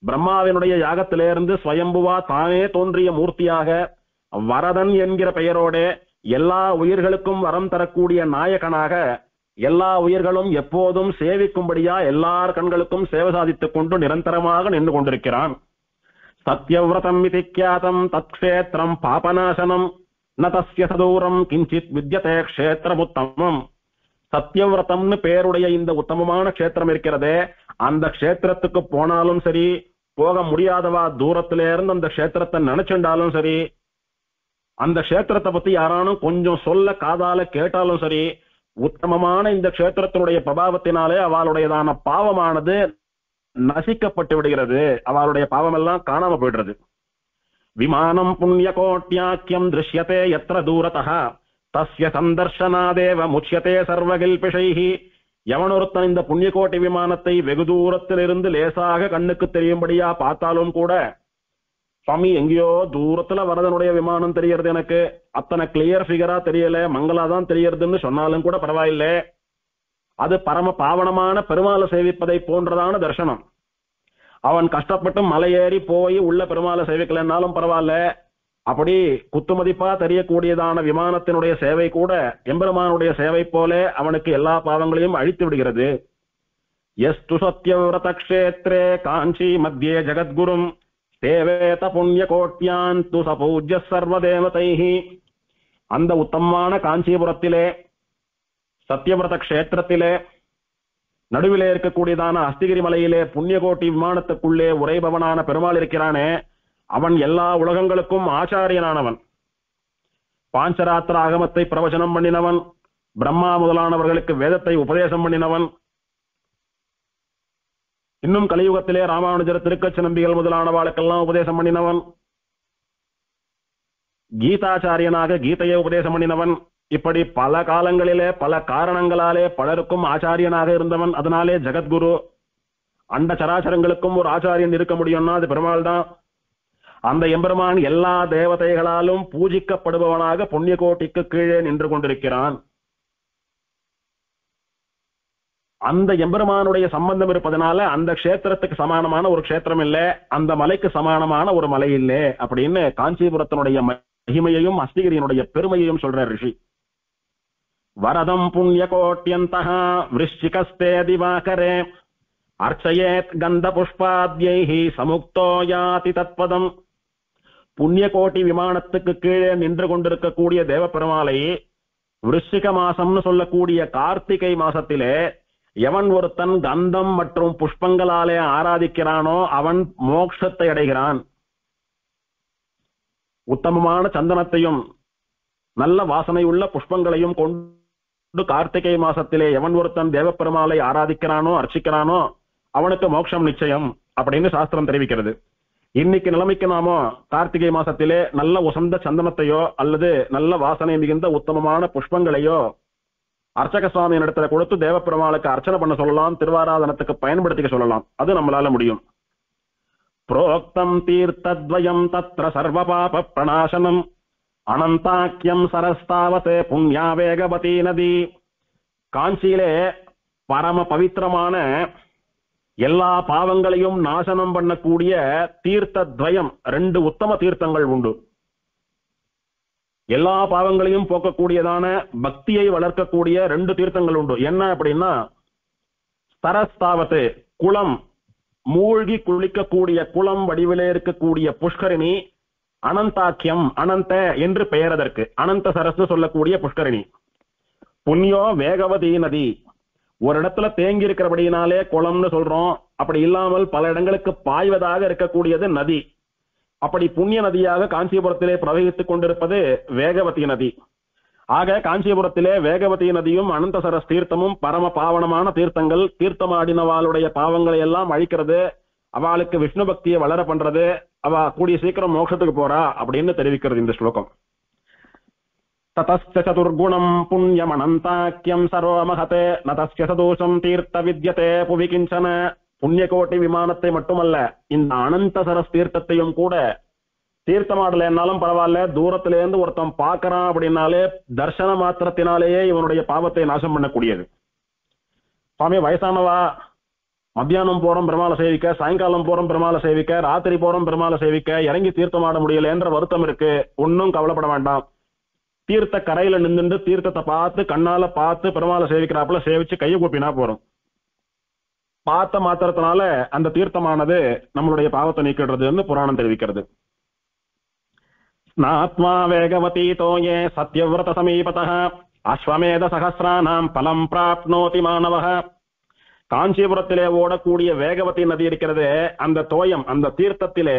பிரம்மாவினுடைய யாகத்திலிருந்து ஸ்வயம்புவா தானே தோன்றிய மூர்த்தியாக வரதன் என்கிற பெயரோட எல்லா உயிர்களுக்கும் வரம் தரக்கூடிய நாயகனாக எல்லா உயிர்களும் எப்போதும் சேவிக்கும்படியா எல்லார் கண்களுக்கும் சேவை சாதித்துக் கொண்டு நிரந்தரமாக நின்று கொண்டிருக்கிறான். சத்யவிரதம் விதிக்கியாதம் தத்க்ஷேத்திரம் பாபநாசனம் ந தஸ்ய சதூரம் கிஞ்சித் வித்யதே க்ஷேத்திரமுத்தமம். சத்யவிரதம்னு பெயருடைய இந்த உத்தமமான க்ஷேத்திரம் இருக்கிறதே, அந்த க்ஷேத்திரத்துக்கு போனாலும் சரி, போக முடியாதவா தூரத்தில இருந்து அந்த க்ஷேத்திரத்தை நினைச்சுண்டாலும் சரி, அந்த க்ஷேத்திரத்தை பத்தி யாரானும் கொஞ்சம் சொல்ல காதால கேட்டாலும் சரி, உத்தமமான இந்த க்ஷேத்திரத்தினுடைய பிரபாவத்தினாலே அவளுடையதான பாவமானது நசிக்கப்பட்டு விடுகிறது. அவளுடைய பாவம் எல்லாம் காணாம போயிடுறது. விமானம் புண்ணிய கோட்யாக்கியம் திருஷ்யத்தே எத்திர தூரதः தஸ்ய சந்தர்ஷனாதேவ முச்யதே சர்வகில்பிஷைஹி. எவனொருத்தன் இந்த புண்ணியகோட்டி விமானத்தை வெகு தூரத்திலிருந்து லேசாக கண்ணுக்கு தெரியும்படியா பார்த்தாலும் கூட, சுவாமி எங்கேயோ தூரத்துல வரதனுடைய விமானம் தெரியறது, எனக்கு அத்தனை கிளியர் ஃபிகரா தெரியல, மங்களாதான் தெரியறதுன்னு சொன்னாலும் கூட பரவாயில்லை, அது பரம பாவனமான பெருமாளை சேவிப்பதை போன்றதான தர்சனம். அவன் கஷ்டப்பட்டு மலையேறி போய் உள்ள பெருமாளை சேவிக்கலன்னாலும் பரவாயில்ல, அப்படி குத்துமதிப்பா தெரியக்கூடியதான விமானத்தினுடைய சேவை கூட எம்பெருமானுடைய சேவை போல அவனுக்கு எல்லா பாவங்களையும் அழித்து விடுகிறது. எஸ்து சத்யவிரத க்ஷேத்ரே காஞ்சி மத்தியே ஜகத்குரும் தேவேத புண்ணிய கோட்யான் து சபூஜ்ய சர்வதேவதைஹி. அந்த உத்தமமான காஞ்சிபுரத்திலே சத்யவிரத க்ஷேத்திரத்திலே நடுவிலே இருக்கக்கூடியதான அஸ்திகிரி மலையிலே புண்ணியகோட்டி விமானத்துக்குள்ளே உரைபவனான பெருமாள் இருக்கிறானே, அவன் எல்லா உலகங்களுக்கும் ஆச்சாரியனானவன். பாஞ்சராத்திர ஆகமத்தை பிரவச்சனம் பண்ணினவன், பிரம்மா முதலானவர்களுக்கு வேதத்தை உபதேசம் பண்ணினவன், இன்னும் கலியுகத்திலே ராமானுஜர் திருக்கச்சி நம்பிகள் முதலானவாளுக்கெல்லாம் உபதேசம் பண்ணினவன், கீதாச்சாரியனாக கீதையை உபதேசம் பண்ணினவன். இப்படி பல காலங்களிலே பல காரணங்களாலே பலருக்கும் ஆச்சாரியனாக இருந்தவன். அதனாலே ஜெகத்குரு. அண்ட சராச்சரங்களுக்கும் ஒரு ஆச்சாரியன் இருக்க முடியும்னா அது பெருமாள் தான். அந்த எம்பெருமான் எல்லா தேவதைகளாலும் பூஜிக்கப்படுபவனாக புண்ணியகோட்டிக்கு கீழே நின்று கொண்டிருக்கிறான். அந்த எம்பெருமானுடைய சம்பந்தம் இருப்பதனால அந்த க்ஷேத்திரத்துக்கு சமானமான ஒரு க்ஷேத்திரம் இல்லை, அந்த மலைக்கு சமானமான ஒரு மலை இல்லை அப்படின்னு காஞ்சிபுரத்தினுடைய மகிமையையும் அஸ்திகிரியினுடைய பெருமையையும் சொல்ற ரிஷி. வரதம் புண்ணியகோட்யந்தः விருஷ்சிகஸ்தே திவாகரே அர்ச்சயேத் கந்த புஷ்பாத்யைஹி சமுக்தோ யாதி தத்பதம். புண்ணியகோட்டி விமானத்துக்கு கீழே நின்று கொண்டிருக்கக்கூடிய தேவப்பெருமாளை விருச்சிக மாசம்னு சொல்லக்கூடிய கார்த்திகை மாசத்திலே எவன் ஒருத்தன் கந்தம் மற்றும் புஷ்பங்களாலே ஆராதிக்கிறானோ அவன் மோட்சத்தை அடைகிறான். உத்தமமான சந்தனத்தையும் நல்ல வாசனை உள்ள புஷ்பங்களையும் கொண்டு கார்த்திகை மாசத்திலே எவன் ஒருத்தன் தேவப்பெருமாளை ஆராதிக்கிறானோ அர்ச்சிக்கிறானோ அவனுக்கு மோட்சம் நிச்சயம் அப்படின்னு சாஸ்திரம் தெரிவிக்கிறது. இன்னைக்கு நிலைமைக்கு நாமோ கார்த்திகை மாசத்திலே நல்ல உசந்த சந்தனத்தையோ அல்லது நல்ல வாசனை மிகுந்த உத்தமமான புஷ்பங்களையோ அர்ச்சக சுவாமியின் இடத்துல கொடுத்து தேவப்பெருமாளுக்கு அர்ச்சனை பண்ண சொல்லலாம், திருவாராதனத்துக்கு பயன்படுத்திக்க சொல்லலாம். அது நம்மளால முடியும். புரோக்தம் தீர்த்தத்வயம் தத்ர சர்வ பாப பிரணாசனம் அனந்தாக்கியம் சரஸ்தாவதே புண்ணியா வேகவதி நதி. காஞ்சியிலே பரம பவித்திரமான எல்லா பாவங்களையும் நாசனம் பண்ணக்கூடிய தீர்த்தத்வயம், 2 உத்தம தீர்த்தங்கள் உண்டு. எல்லா பாவங்களையும் போக்கக்கூடியதான பக்தியை வளர்க்கக்கூடிய 2 தீர்த்தங்கள் உண்டு. என்ன அப்படின்னா, சரஸ்தாவத்து குளம், மூழ்கி குளிக்கக்கூடிய குளம் வடிவிலே இருக்கக்கூடிய புஷ்கரிணி, அனந்தாக்கியம் அனந்த என்று பெயர் அதற்கு, அனந்த சரஸ்னு சொல்லக்கூடிய புஷ்கரிணி. புண்ணியோ வேகவதி நதி, ஒரு இடத்துல தேங்கி இருக்கிறபடியினாலே குளம்னு சொல்றோம். அப்படி இல்லாமல் பல இடங்களுக்கு பாய்வதாக இருக்கக்கூடியது நதி. அப்படி புண்ணிய நதியாக காஞ்சிபுரத்திலே பிரவகித்துக் கொண்டிருப்பது வேகவதி நதி. ஆக காஞ்சிபுரத்திலே வேகவதி நதியும் அனந்தசரஸ் தீர்த்தமும் பரம பாவனமான தீர்த்தங்கள். தீர்த்தமாடினவாளுடைய பாவங்களை எல்லாம் அழிக்கிறது, அவளுக்கு விஷ்ணு பக்தியை வளர பண்றது, அவ கூடிய சீக்கிரம் மோட்சத்துக்கு போறா அப்படின்னு தெரிவிக்கிறது இந்த ஸ்லோகம். ததஸ்ய சதுர்குணம் புண்ணியம் அனந்தாக்கியம் சர்வமஹதே நதஸ்ய சதோஷம் தீர்த்த வித்யதே புவி கிஞ்சன. புண்ணியகோட்டி விமானத்தை மட்டுமல்ல, இந்த அனந்த சரஸ் தீர்த்தத்தையும் கூட தீர்த்தமாடலைன்னாலும் பரவாயில்ல, தூரத்திலேருந்து ஒருத்தன் பார்க்கறான் அப்படின்னாலே தர்சன மாத்திரத்தினாலேயே இவனுடைய பாவத்தை நாசம் பண்ணக்கூடியது. சுவாமி வயசானவா மத்தியானம் போறோம் பெருமாளை சேவிக்க, சாயங்காலம் போறோம் பெருமாளை சேவிக்க, ராத்திரி போறோம் பெருமாளை சேவிக்க, இறங்கி தீர்த்தமாட முடியலன்ற வருத்தம் இருக்கு. ஒன்னும் கவலைப்பட வேண்டாம். தீர்த்த கரையில நின்று தீர்த்தத்தை பார்த்து கண்ணால பார்த்து பெருமாளை சேவிக்கிறாப்புல சேவிச்சு கையை கூப்பினா போறோம். பார்த்த மாத்திரத்தினால அந்த தீர்த்தமானது நம்மளுடைய பாவத்தை நீக்கிடுறதுன்னு புராணம் தெரிவிக்கிறது. நாத்மா வேகவதி தோயே சத்யவிரத சமீபதः அஸ்வமேத சகஸ்ரானாம் பலம் பிராப்னோதி மாணவः. காஞ்சிபுரத்திலே ஓடக்கூடிய வேகவதி நதி இருக்கிறது, அந்த தோயம், அந்த தீர்த்தத்திலே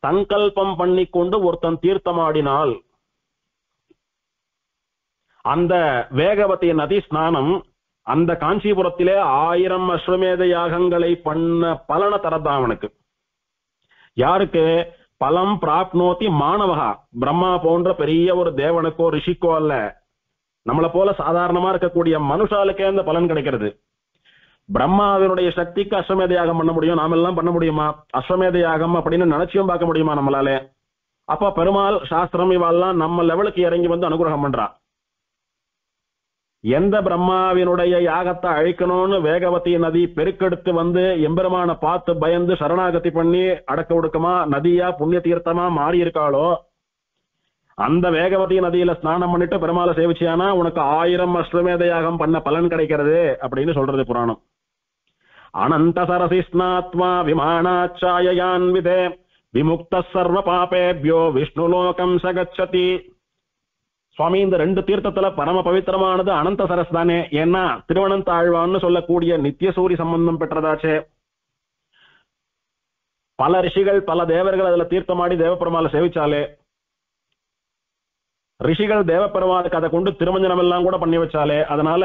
சங்கல்பம் பண்ணி கொண்டு ஒருத்தன் தீர்த்தமாடினால் அந்த வேகவதி நதி ஸ்நானம் அந்த காஞ்சிபுரத்திலே 1000 அஸ்வமேத யாகங்களை பண்ண பலனை தரதான் அவனுக்கு. யாருக்கு? பலம் பிராப்னோதி மாணவகா, பிரம்மா போன்ற பெரிய ஒரு தேவனுக்கோ ரிஷிக்கோ அல்ல, நம்மளை போல சாதாரணமா இருக்கக்கூடிய மனுஷாலுக்கே அந்த பலன் கிடைக்கிறது. பிரம்மாவினுடைய சக்திக்கு அஸ்வமேத யாகம் பண்ண முடியும், நாம எல்லாம் பண்ண முடியுமா? அஸ்வமேத யாகம் அப்படின்னு நினைச்சியும் பார்க்க முடியுமா நம்மளால? அப்ப பெருமாள் சாஸ்திரம் இவெல்லாம் நம்ம லெவலுக்கு இறங்கி வந்து அனுகிரகம் பண்றான். எந்த பிரம்மாவினுடைய யாகத்தை அழிக்கணும்னு வேகவதி நதி பெருக்கெடுத்து வந்து எம்பெருமான பார்த்து பயந்து சரணாகதி பண்ணி அடக்க ஒடுக்கமா நதியா புண்ணிய தீர்த்தமா மாறி இருக்காளோ, அந்த வேகவதி நதியில ஸ்நானம் பண்ணிட்டு பெருமாளை சேவிச்சியானா உனக்கு 1000 அஸ்வமேத யாகம் பண்ண பலன் கிடைக்கிறது அப்படின்னு சொல்றது புராணம். அனந்த சரசி ஸ்நாத்மா விமானாச்சாயான்விதே விமுக்த சர்வ பாபேபியோ விஷ்ணுலோகம் சகச்சதி. சுவாமி, இந்த 2 தீர்த்தத்துல பரம பவித்திரமானது அனந்த சரஸ் தானே. ஏன்னா திருவனந்தாழ்வான்னு சொல்லக்கூடிய நித்தியசூரி சம்பந்தம் பெற்றதாச்சே. பல ரிஷிகள் பல தேவர்கள் அதுல தீர்த்தமாடி தேவப்பெருமாளை சேவிச்சாலே, ரிஷிகள் தேவப்பெருமாளுக்கு அதை கொண்டு திருமஞ்சனம் எல்லாம் கூட பண்ணி வச்சாலே, அதனால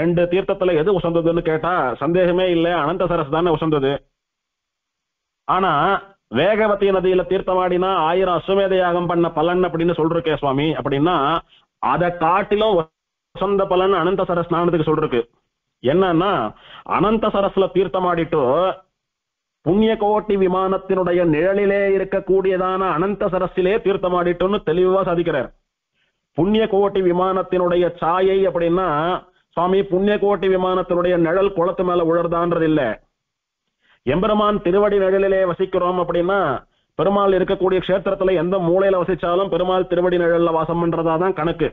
2 தீர்த்தத்துல எது உசந்ததுன்னு கேட்டா சந்தேகமே இல்லை, அனந்த சரஸ் தானே உசந்தது. ஆனா வேகவதி நதியில தீர்த்தமாடினா 1000 அஸ்வமேத யாகம் பண்ண பலன் அப்படின்னு சொல்றக்கே சுவாமி, அப்படின்னா அதை காட்டிலும் வசந்த பலன் அனந்த சரஸ் ஸ்நானத்துக்கு சொல்றக்கு. என்னன்னா அனந்த சரஸ்ல தீர்த்தமாடிட்டு புண்ணிய கோட்டி விமானத்தினுடைய நிழலிலே இருக்கக்கூடியதான அனந்த சரஸிலே தீர்த்தமாடிட்டோன்னு தெளிவா சாதிக்கிறார். புண்ணிய கோட்டி விமானத்தினுடைய சாயை அப்படின்னா சுவாமி, புண்ணிய கோட்டி விமானத்தினுடைய நிழல் குளத்து மேல உழர்தான்றது இல்ல. எம்பெருமான் திருவடி நிழலிலே வசிக்கிறோம் அப்படின்னா பெருமாள் இருக்கக்கூடிய கஷேத்திரத்துல எந்த மூலையில வசிச்சாலும் பெருமாள் திருவடி நிழல்ல வாசம் பண்றதாதான் கணக்கு.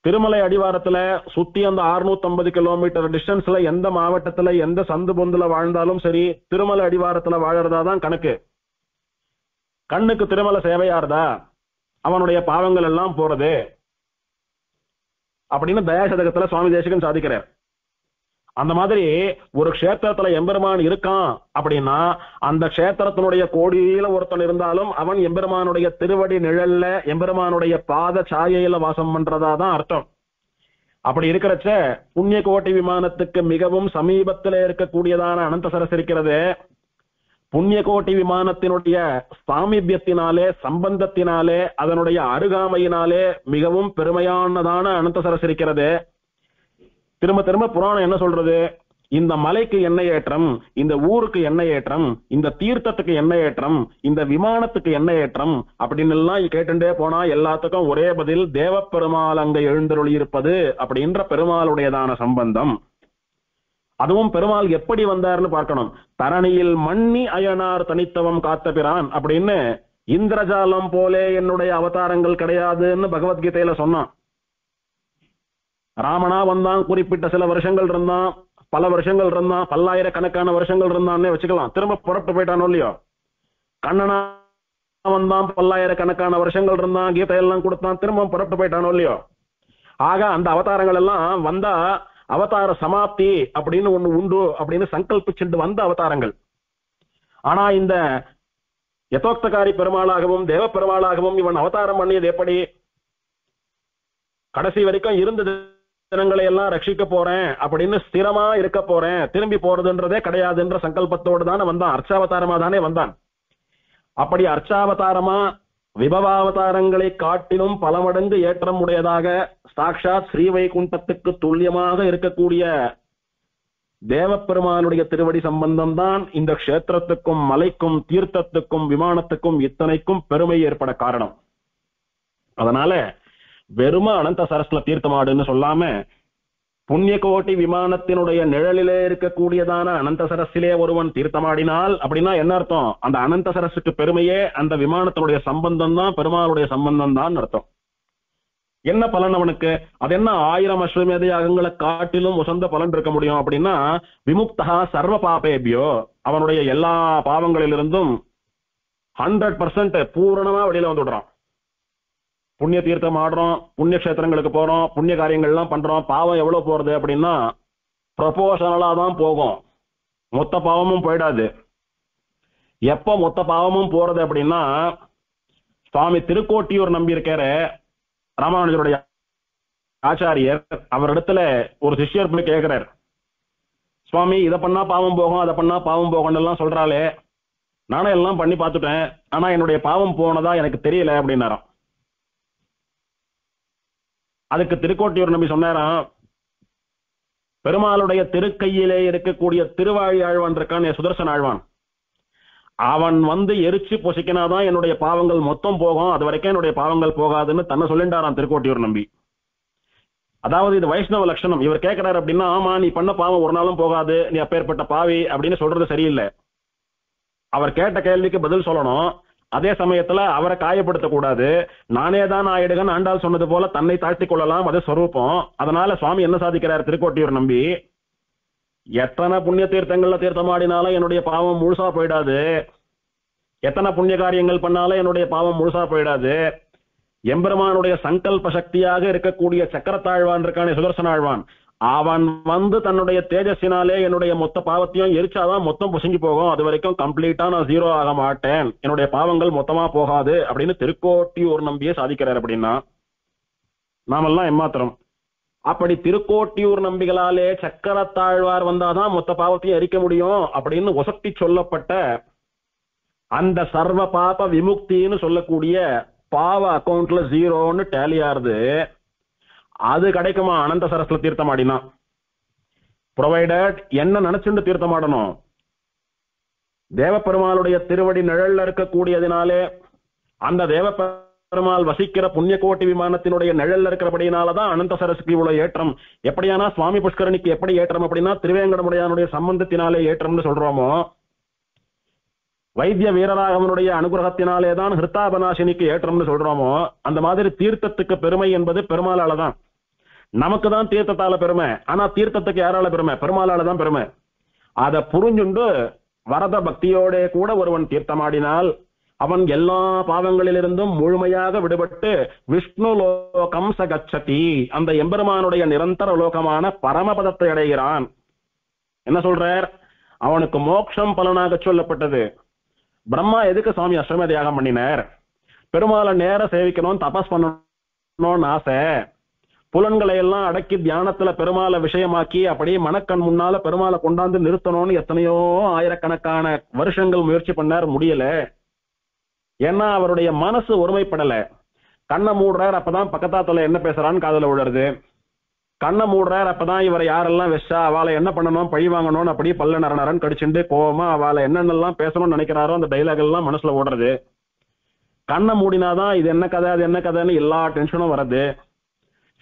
திருமலை அடிவாரத்துல சுத்தி அந்த 650 கிலோமீட்டர் டிஸ்டன்ஸ்ல எந்த மாவட்டத்துல எந்த சந்து பொந்துல வாழ்ந்தாலும் சரி, திருமலை அடிவாரத்துல வாழறதாதான் கணக்கு. கண்ணுக்கு திருமலை சேவையாருதா, அவனுடைய பாவங்கள் எல்லாம் போறது அப்படின்னு தயாசதகத்துல சுவாமி தேசிகன் சாதிக்கிறார். அந்த மாதிரி ஒரு க்ஷேத்திரத்துல எம்பெருமான் இருக்கான் அப்படின்னா அந்த க்ஷேத்திரத்தினுடைய கோடியில ஒருத்தன் இருந்தாலும் அவன் எம்பெருமானுடைய திருவடி நிழல்ல எம்பெருமானுடைய பாத சாயையில வாசம் பண்றதாதான் அர்த்தம். அப்படி இருக்கிறச்ச புண்ணிய கோட்டி விமானத்துக்கு மிகவும் சமீபத்தில் இருக்கக்கூடியதான அனந்த சரஸ் இருக்கிறது. புண்ணிய கோட்டி விமானத்தினுடைய சாமீபியத்தினாலே, சம்பந்தத்தினாலே, அதனுடைய அருகாமையினாலே மிகவும் பெருமையானதான அனந்த சரஸ் இருக்கிறது. திரும்ப திரும்ப புராணம் என்ன சொல்றது? இந்த மலைக்கு என்ன ஏற்றம், இந்த ஊருக்கு என்ன ஏற்றம், இந்த தீர்த்தத்துக்கு என்ன ஏற்றம், இந்த விமானத்துக்கு என்ன ஏற்றம் அப்படின்னு எல்லாம் கேட்டுட்டே போனா எல்லாத்துக்கும் ஒரே பதில், தேவப்பெருமாள் அங்க எழுந்தருளி இருப்பது அப்படின்ற பெருமாளுடையதான சம்பந்தம். அதுவும் பெருமாள் எப்படி வந்தார்னு பார்க்கணும். தரணியில் மண்ணி அயனார் தனித்தவம் காத்த பிரான் அப்படின்னு இந்திரஜாலம் போலே என்னுடைய அவதாரங்கள் கிடையாதுன்னு பகவத்கீதையில சொன்னான். ராமனா வந்தான், குறிப்பிட்ட சில வருஷங்கள் இருந்தான், பல வருஷங்கள் இருந்தான், பல்லாயிரக்கணக்கான வருஷங்கள் இருந்தான்னே வச்சுக்கலாம். திரும்ப புறப்பட்டு போயிட்டானோ இல்லையோ. கண்ணனா வந்தான், பல்லாயிரக்கணக்கான வருஷங்கள் இருந்தான், கீதையெல்லாம் கொடுத்தான், திரும்ப புறப்பட்டு போயிட்டானோ இல்லையோ. ஆக அந்த அவதாரங்கள் எல்லாம் வந்தா அவதார சமாப்தி அப்படின்னு ஒண்ணு உண்டு அப்படின்னு சங்கல்பிச்சுட்டு வந்த அவதாரங்கள். ஆனா இந்த யதோக்தகாரி பெருமாளாகவும் தேவ பெருமாளாகவும் இவன் அவதாரம் பண்ணியது எப்படி? கடைசி வரைக்கும் இருந்தது ஜனங்களை எல்லாம் ரட்சிக்க போறேன் அப்படின்னு ஸ்திரமா இருக்க போறேன், திரும்பி போறதுன்றதே கிடையாதுன்ற சங்கல்பத்தோடு தானே வந்தான். அர்ச்சாவதாரமா தானே வந்தான். அப்படி அர்ச்சாவதாரமா விபவாவதாரங்களை காட்டிலும் பல மடங்கு ஏற்றம் உடையதாக சாக்ஷாத் ஸ்ரீவைகுண்டத்துக்கு துல்லியமாக இருக்கக்கூடிய தேவப்பெருமானுடைய திருவடி சம்பந்தம் தான் இந்த க்ஷேத்திரத்துக்கும் மலைக்கும் தீர்த்தத்துக்கும் விமானத்துக்கும் இத்தனைக்கும் பெருமை ஏற்பட காரணம். அதனால வெறும அனந்த சரஸ்ல தீர்த்தமாடுன்னு சொல்லாம புண்ணியகோட்டி விமானத்தினுடைய நிழலிலே இருக்கக்கூடியதான அனந்த சரஸிலே ஒருவன் தீர்த்தமாடினால் அப்படின்னா என்ன அர்த்தம்? அந்த அனந்த சரஸுக்கு பெருமையே அந்த விமானத்தினுடைய சம்பந்தம் தான், பெருமாளுடைய சம்பந்தம் தான் அர்த்தம். என்ன பலன் அவனுக்கு? அது என்ன 1000 அஸ்வமேத யாகங்களை காட்டிலும் உசந்த பலன் இருக்க முடியும் அப்படின்னா, விமுக்தா சர்வ பாபேபியோ, அவனுடைய எல்லா பாவங்களிலிருந்தும் 100% பூரணமா வெளியில வந்துடுறான். புண்ணிய தீர்த்தம் ஆடுறோம், புண்ணிய கஷேத்திரங்களுக்கு போறோம், புண்ணிய காரியங்கள்லாம் பண்றோம், பாவம் எவ்வளவு போறது அப்படின்னா ப்ரொபோஷனலா தான் போகும், மொத்த பாவமும் போயிடாது. எப்ப மொத்த பாவமும் போறது அப்படின்னா, சுவாமி திருக்கோட்டியூர் நம்பி இருக்காரு ராமானுஜருடைய ஆச்சாரியர், அவரிடத்துல ஒரு சிஷ்யர் போய் கேட்கிறார், சுவாமி இதை பண்ணா பாவம் போகும், அதை பண்ணா பாவம் போகும் எல்லாம் சொல்றாளே, நானும் எல்லாம் பண்ணி பார்த்துட்டேன், ஆனா என்னுடைய பாவம் போனதா எனக்கு தெரியல அப்படின்னாராம். அதுக்கு திருக்கோட்டியூர் நம்பி சொன்னாராம், பெருமாளுடைய திருக்கையிலே இருக்கக்கூடிய திருவாழி ஆழ்வான் இருக்கான், சுதர்சன ஆழ்வான், அவன் வந்து எரிச்சு பொசிக்கினாதான் என்னுடைய பாவங்கள் மொத்தம் போகும், அது வரைக்கும் என்னுடைய பாவங்கள் போகாதுன்னு தன்னை சொல்லிண்டாராம் திருக்கோட்டியூர் நம்பி. அதாவது இது வைஷ்ணவ லட்சணம். இவர் கேட்கிறாரு அப்படின்னா, ஆமா நீ பண்ண பாவம் ஒரு நாளும் போகாது, நீ அப்பேற்பட்ட பாவி அப்படின்னு சொல்றது சரியில்லை. அவர் கேட்ட கேள்விக்கு பதில் சொல்லணும், அதே சமயத்துல அவரை காயப்படுத்த கூடாது. நானே தான் ஆயிடுகன்னு ஆண்டாள் சொன்னது போல தன்னை தாழ்த்தி கொள்ளலாம், அது ஸ்வரூபம். அதனால சுவாமி என்ன சாதிக்கிறார் திருக்கோட்டியூர் நம்பி, எத்தனை புண்ணிய தீர்த்தங்கள்ல தீர்த்தமாடினாலும் என்னுடைய பாவம் முழுசா போயிடாது, எத்தனை புண்ணிய காரியங்கள் பண்ணாலும் என்னுடைய பாவம் முழுசா போயிடாது. எம்பெருமானுடைய சங்கல்ப சக்தியாக இருக்கக்கூடிய சக்கரத்தாழ்வான் இருக்கானே சுதர்சன ஆழ்வான், அவன் வந்து தன்னுடைய தேஜஸினாலே என்னுடைய மொத்த பாவத்தையும் எரிச்சாதான் மொத்தம் புசுங்கி போகும், அது வரைக்கும் கம்ப்ளீட்டா நான் ஜீரோ ஆக மாட்டேன், என்னுடைய பாவங்கள் மொத்தமா போகாது அப்படின்னு திருக்கோட்டியூர் நம்பியே சாதிக்கிறார். அப்படின்னா நாமெல்லாம் எம்மாத்திரம். அப்படி திருக்கோட்டியூர் நம்பிகளாலே சக்கரத்தாழ்வார் வந்தாதான் மொத்த பாவத்தையும் எரிக்க முடியும் அப்படின்னு ஒசத்தி சொல்லப்பட்ட அந்த சர்வ பாப விமுக்தின்னு சொல்லக்கூடிய பாவ அக்கௌண்ட்ல ஜீரோன்னு டேலி ஆறுது. அது கிடைக்குமா அனந்த சரஸ்ல தீர்த்தமாடினா? ப்ரொவைடட் என்ன நினைச்சுட்டு தீர்த்தமாடணும், தேவப்பெருமாளுடைய திருவடி நிழல்ல இருக்கக்கூடியதினாலே, அந்த தேவப்பெருமாள் வசிக்கிற புண்ணிய கோட்டி விமானத்தினுடைய நிழல்ல இருக்கிறபடினாலதான் அனந்த சரஸ்க்கு இவ்வளவு ஏற்றம். எப்படியானா சுவாமி புஷ்கரணிக்கு எப்படி ஏற்றம் அப்படின்னா திருவேங்கடமுடையானுடைய சம்பந்தத்தினாலே ஏற்றம்னு சொல்றோமோ, வைத்திய வீரராகவனுடைய அனுகிரகத்தினாலே தான் ஹிருத்தாபநாசினிக்கு ஏற்றம்னு சொல்றோமோ, அந்த மாதிரி தீர்த்தத்துக்கு பெருமை என்பது பெருமாளால தான். நமக்கு தான் தீர்த்தத்தால பெருமை, ஆனா தீர்த்தத்துக்கு யாரால பெருமை? பெருமாளால தான் பெருமை. அதை புரிஞ்சுண்டு வரத பக்தியோட கூட ஒருவன் தீர்த்தமாடினால் அவன் எல்லா பாவங்களிலிருந்தும் முழுமையாக விடுபட்டு விஷ்ணு லோகம் சகச்சதி, அந்த எம்பெருமானுடைய நிரந்தர லோகமான பரமபதத்தை அடைகிறான். என்ன சொல்றார்? அவனுக்கு மோட்சம் பலனாக சொல்லப்பட்டது. பிரம்மா எதுக்கு சுவாமி அஸ்வமேத யாகம் பண்ணினார்? பெருமாளை நேர சேவிக்கணும், தபஸ் பண்ணணும்னு ஆசை. புலன்களை எல்லாம் அடக்கி தியானத்துல பெருமாளை விஷயமாக்கி அப்படியே மனக்கண் முன்னால பெருமாளை கொண்டாந்து நிறுத்தணும்னு எத்தனையோ ஆயிரக்கணக்கான வருஷங்கள் முயற்சி பண்ணார், முடியல. ஏன்னா அவருடைய மனசு ஒருமைப்படல. கண்ணை மூடுறார், அப்பதான் பக்கத்தாத்துல என்ன பேசுறான்னு காதுல விழுறது. கண்ணை மூடுறார், அப்பதான் இவரை யாரெல்லாம் வெச்சா அவளை என்ன பண்ணணும், பழி வாங்கணும்னு அப்படியே பல்ல நரநரன் கடிச்சுண்டு கோவமா அவளை என்னென்னலாம் பேசணும்னு நினைக்கிறாரோ அந்த டைலாக் எல்லாம் மனசுல ஓடுறது. கண்ணை மூடினாதான் இது என்ன கதை அது என்ன கதைன்னு எல்லா டென்ஷனும் வருது.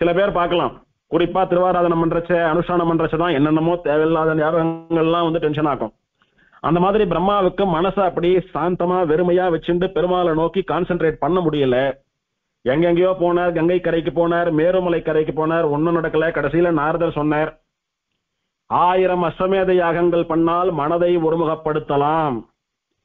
சில பேர் பார்க்கலாம், குறிப்பா திருவாராதனம் பண்றச்ச அனுஷ்டானம் பண்றச்சதான் என்னென்னமோ தேவையில்லாத யாகங்கள்லாம் வந்து டென்ஷன் ஆகும். அந்த மாதிரி பிரம்மாவுக்கு மனசை அப்படி சாந்தமா வெறுமையா வச்சுட்டு பெருமாளை நோக்கி கான்சென்ட்ரேட் பண்ண முடியல. எங்கெங்கயோ போனார், கங்கை கரைக்கு போனார், மேருமலை கரைக்கு போனார், ஒன்னும் நடக்கல. கடைசியில நாரதர் சொன்னார், 1000 அஸ்வமேத யாகங்கள் பண்ணால் மனதை ஒருமுகப்படுத்தலாம்,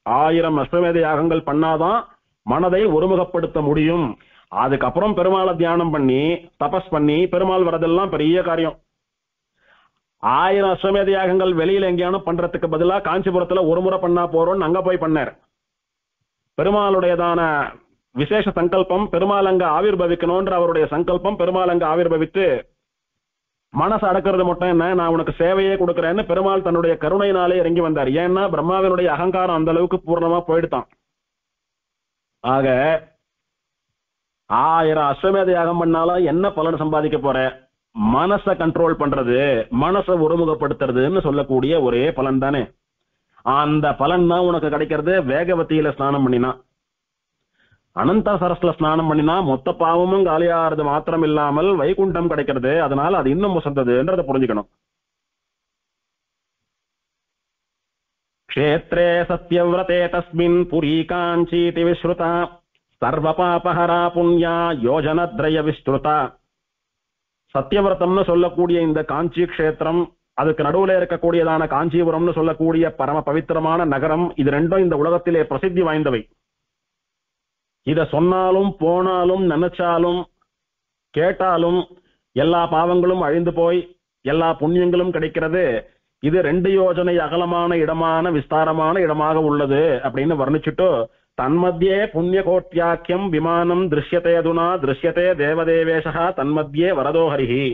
1000 அஸ்வமேத யாகங்கள் பண்ணாதான் மனதை ஒருமுகப்படுத்த முடியும். அதுக்கப்புறம் பெருமாளை தியானம் பண்ணி தபஸ் பண்ணி பெருமாள் வரதெல்லாம் பெரிய காரியம். 1000 அஸ்வமேத யாகங்கள் வெளியில எங்கேயானு பண்றதுக்கு பதிலா காஞ்சிபுரத்துல ஒரு முறை பண்ணா போறோம்னு அங்க போய் பண்ணார். பெருமாளுடையதான விசேஷ சங்கல்பம், பெருமாள் அங்க ஆவிர்பவிக்கணும்ன்ற அவருடைய சங்கல்பம், பெருமாள் அங்க ஆவிர்பவித்து மனசு அடக்கிறது மட்டும் என்ன, நான் உனக்கு சேவையே கொடுக்கறேன்னு பெருமாள் தன்னுடைய கருணையினாலே இறங்கி வந்தார். ஏன்னா பிரம்மாவினுடைய அகங்காரம் அந்த அளவுக்கு பூர்ணமா போயிடுத்தான். ஆக 1000 அஸ்வமேத யாகம் பண்ணாலும் என்ன பலன் சம்பாதிக்க போற? மனசை கண்ட்ரோல் பண்றது, மனசை ஒருமுகப்படுத்துறதுன்னு சொல்லக்கூடிய ஒரே பலன் தானே. அந்த பலன் தான் உனக்கு கிடைக்கிறது வேகவதியில ஸ்நானம் பண்ணினா. அனந்த சரஸ்ல ஸ்நானம் பண்ணினா மொத்த பாவமும் காலியாகிறது மாத்திரம் இல்லாமல் வைகுண்டம் கிடைக்கிறது. அதனால அது இன்னும் முசந்ததுன்றதை புரிஞ்சுக்கணும். க்ஷேத்ரே சத்யவ்ரதே தஸ்மின் புரி காஞ்சீதி விஸ்ருதா சர்வ பாபஹரா புண்ணியா யோஜனத்ரய விஸ்ருதா. சத்யவிரதம்னு சொல்லக்கூடிய இந்த காஞ்சி க்ஷேத்திரம், அதுக்கு நடுவுல இருக்கக்கூடியதான காஞ்சிபுரம்னு சொல்லக்கூடிய பரம பவித்திரமான நகரம், இது ரெண்டும் இந்த உலகத்திலே பிரசித்தி வாய்ந்தவை. இத சொன்னாலும் போனாலும் நினைச்சாலும் கேட்டாலும் எல்லா பாவங்களும் அழிந்து போய் எல்லா புண்ணியங்களும் கிடைக்கிறது. இது 2 யோஜனை அகலமான இடமான விஸ்தாரமான இடமாக உள்ளது அப்படின்னு வர்ணிச்சுட்டு, தன்மத்தியே புண்ணிய கோட்யாக்கியம் விமானம் திருஷ்யதே அதுனா திருஷ்யதே தேவதேவேஷா தன்மத்தியே வரதோஹரிஹி.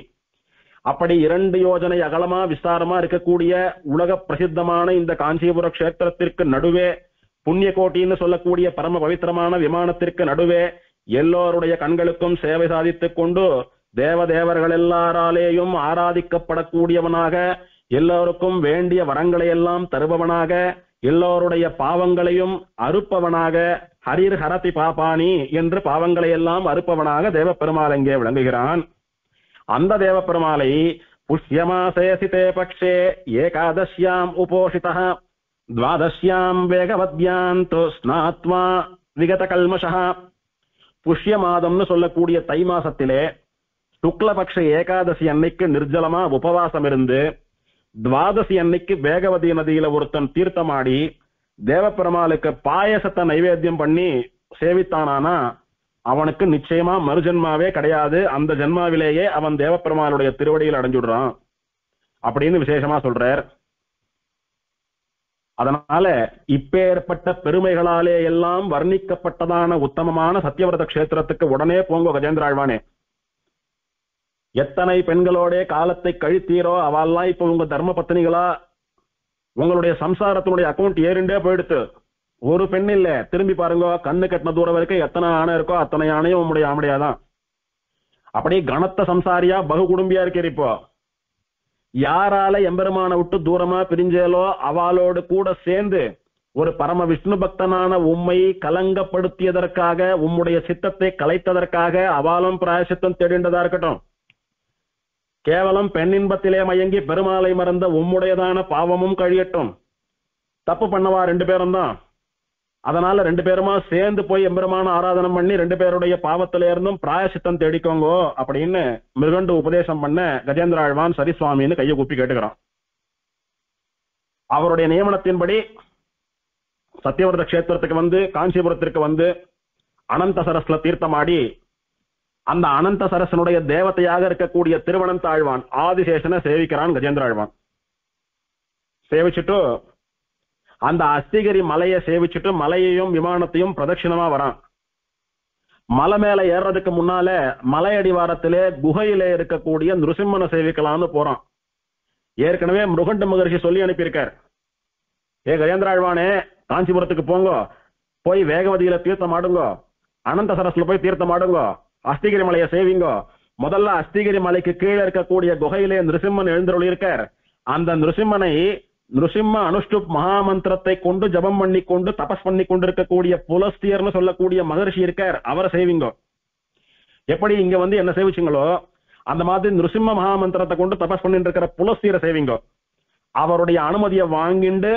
அப்படி 2 யோஜனை அகலமா விஸ்தாரமா இருக்கக்கூடிய உலக பிரசித்தமான இந்த காஞ்சிபுர கஷேத்திரத்திற்கு நடுவே, புண்ணிய கோட்டின்னு சொல்லக்கூடிய பரம பவித்திரமான விமானத்திற்கு நடுவே எல்லோருடைய கண்களுக்கும் சேவை சாதித்துக் கொண்டு தேவதேவர்கள் எல்லாராலேயும் ஆராதிக்கப்படக்கூடியவனாக, எல்லோருக்கும் வேண்டிய வரங்களை எல்லாம் தருபவனாக, எல்லோருடைய பாவங்களையும் அறுப்பவனாக, ஹரிர் ஹரதி பாபானி என்று பாவங்களை எல்லாம் அறுப்பவனாக தேவப்பெருமாள் இங்கே விளங்குகிறான். அந்த தேவப்பெருமாளை புஷ்யமாசே சிதே பக்ஷே ஏகாதசியாம் உபோஷிதः द्वादश्याम வேகவத்யாந்தோ ஸ்நாத்வா விகத கல்மஷா. புஷ்ய மாதம்னு சொல்லக்கூடிய தை மாசத்திலே சுக்லபக்ஷ ஏகாதசி அன்னைக்கு நிர்ஜலமா உபவாசம் இருந்து, துவாதசி அன்னைக்கு வேகவதி நதியில ஒருத்தன் தீர்த்தமாடி தேவப்பெருமாளுக்கு பாயசத்தை நைவேத்தியம் பண்ணி சேவித்தானானா அவனுக்கு நிச்சயமா மறுஜென்மாவே கிடையாது. அந்த ஜென்மாவிலேயே அவன் தேவப்பெருமாளுடைய திருவடியில் அடைஞ்சுடுறான் அப்படின்னு விசேஷமா சொல்றார். அதனால இப்பேற்பட்ட பெருமைகளாலே எல்லாம் வர்ணிக்கப்பட்டதான உத்தமமான சத்தியவிரத கஷேத்திரத்துக்கு உடனே போங்க கஜேந்திராழ்வானே. எத்தனை பெண்களோட காலத்தை கழித்தீரோ அவெல்லாம் இப்ப உங்க தர்ம பத்தினிகளா, உங்களுடைய சம்சாரத்தினுடைய அக்கௌண்ட் ஏறிண்டே போயிடுத்து. ஒரு பெண் இல்ல, திரும்பி பாருங்க, கண்ணு கட்டின தூரம் வரைக்கும் எத்தனை ஆணை இருக்கோ அத்தனை ஆணையும் உங்களுடைய ஆமடையாதான். அப்படியே கனத்த சம்சாரியா பகு குடும்பியா இருக்கிற. இப்போ யாரால எம்பெருமான விட்டு தூரமா பிரிஞ்சேலோ அவளோடு கூட சேர்ந்து ஒரு பரம விஷ்ணு பக்தனான உம்மை கலங்கப்படுத்தியதற்காக, உம்முடைய சித்தத்தை கலைத்ததற்காக அவாலும் பிராயசித்தம் தேடின்றதா இருக்கட்டும். கேவலம் பெண்ணின்பத்திலே மயங்கி பெருமாளை மறந்த உம்முடையதான பாவமும் கழியட்டும். தப்பு பண்ணவா 2 பேரும் தான். அதனால 2 பேருமா சேர்ந்து போய் எம்பெருமான ஆராதனம் பண்ணி 2 பேருடைய பாவத்தில இருந்தும் பிராயசித்தம் தேடிக்கோங்கோ அப்படின்னு மிருகண்டு உபதேசம் பண்ண கஜேந்திராழ்வான் சரி சுவாமின்னு கையை கூப்பி கேட்டுக்கிறான். அவருடைய நியமனத்தின்படி சத்தியவிரத கஷேத்திரத்துக்கு வந்து காஞ்சிபுரத்திற்கு வந்து அனந்த சரஸ்ல தீர்த்தமாடி அந்த அனந்த சரசனுடைய தேவதையாக இருக்கக்கூடிய திருவனந்தாழ்வான் ஆதிசேஷனை சேவிக்கிறான் கஜேந்திராழ்வான். சேவிச்சுட்டு அந்த அஸ்திகிரி மலையை சேவிச்சுட்டு மலையையும் விமானத்தையும் பிரதட்சிணமா வரான். மலை மேல ஏறதுக்கு முன்னால மலை அடிவாரத்திலே குகையிலே இருக்கக்கூடிய நிருசிம்மனை சேவிக்கலாம்னு போறான். ஏற்கனவே மிருகண்ட மகர்ஷி சொல்லி அனுப்பியிருக்கார், ஏ கஜேந்திராழ்வானே காஞ்சிபுரத்துக்கு போங்க, போய் வேகவதியில தீர்த்தம் ஆடுங்க, அனந்த சரஸ்ல போய் தீர்த்தம் ஆடுங்க, அஸ்திகிரி மலையை சேவிங்க. முதல்ல அஸ்திகிரி மலைக்கு கீழே இருக்கக்கூடிய குகையிலே நிருசிம்மன் எழுந்தருளி இருக்கார். அந்த நிருசிம்மனை நிருசிம்ம அனுஷ்டு மகாமந்திரத்தை கொண்டு ஜபம் பண்ணி கொண்டு தபஸ் பண்ணி கொண்டிருக்கக்கூடிய புலஸ்தியர்னு சொல்லக்கூடிய மகர்ஷி இருக்கார், அவரை சேவிங்க. எப்படி இங்க வந்து என்ன சேவிச்சுங்களோ அந்த மாதிரி நிருசிம்ம மகாமந்திரத்தை கொண்டு தபஸ் பண்ணிட்டு இருக்கிற புலஸ்தியரை சேவிங்க. அவருடைய அனுமதியை வாங்கிண்டு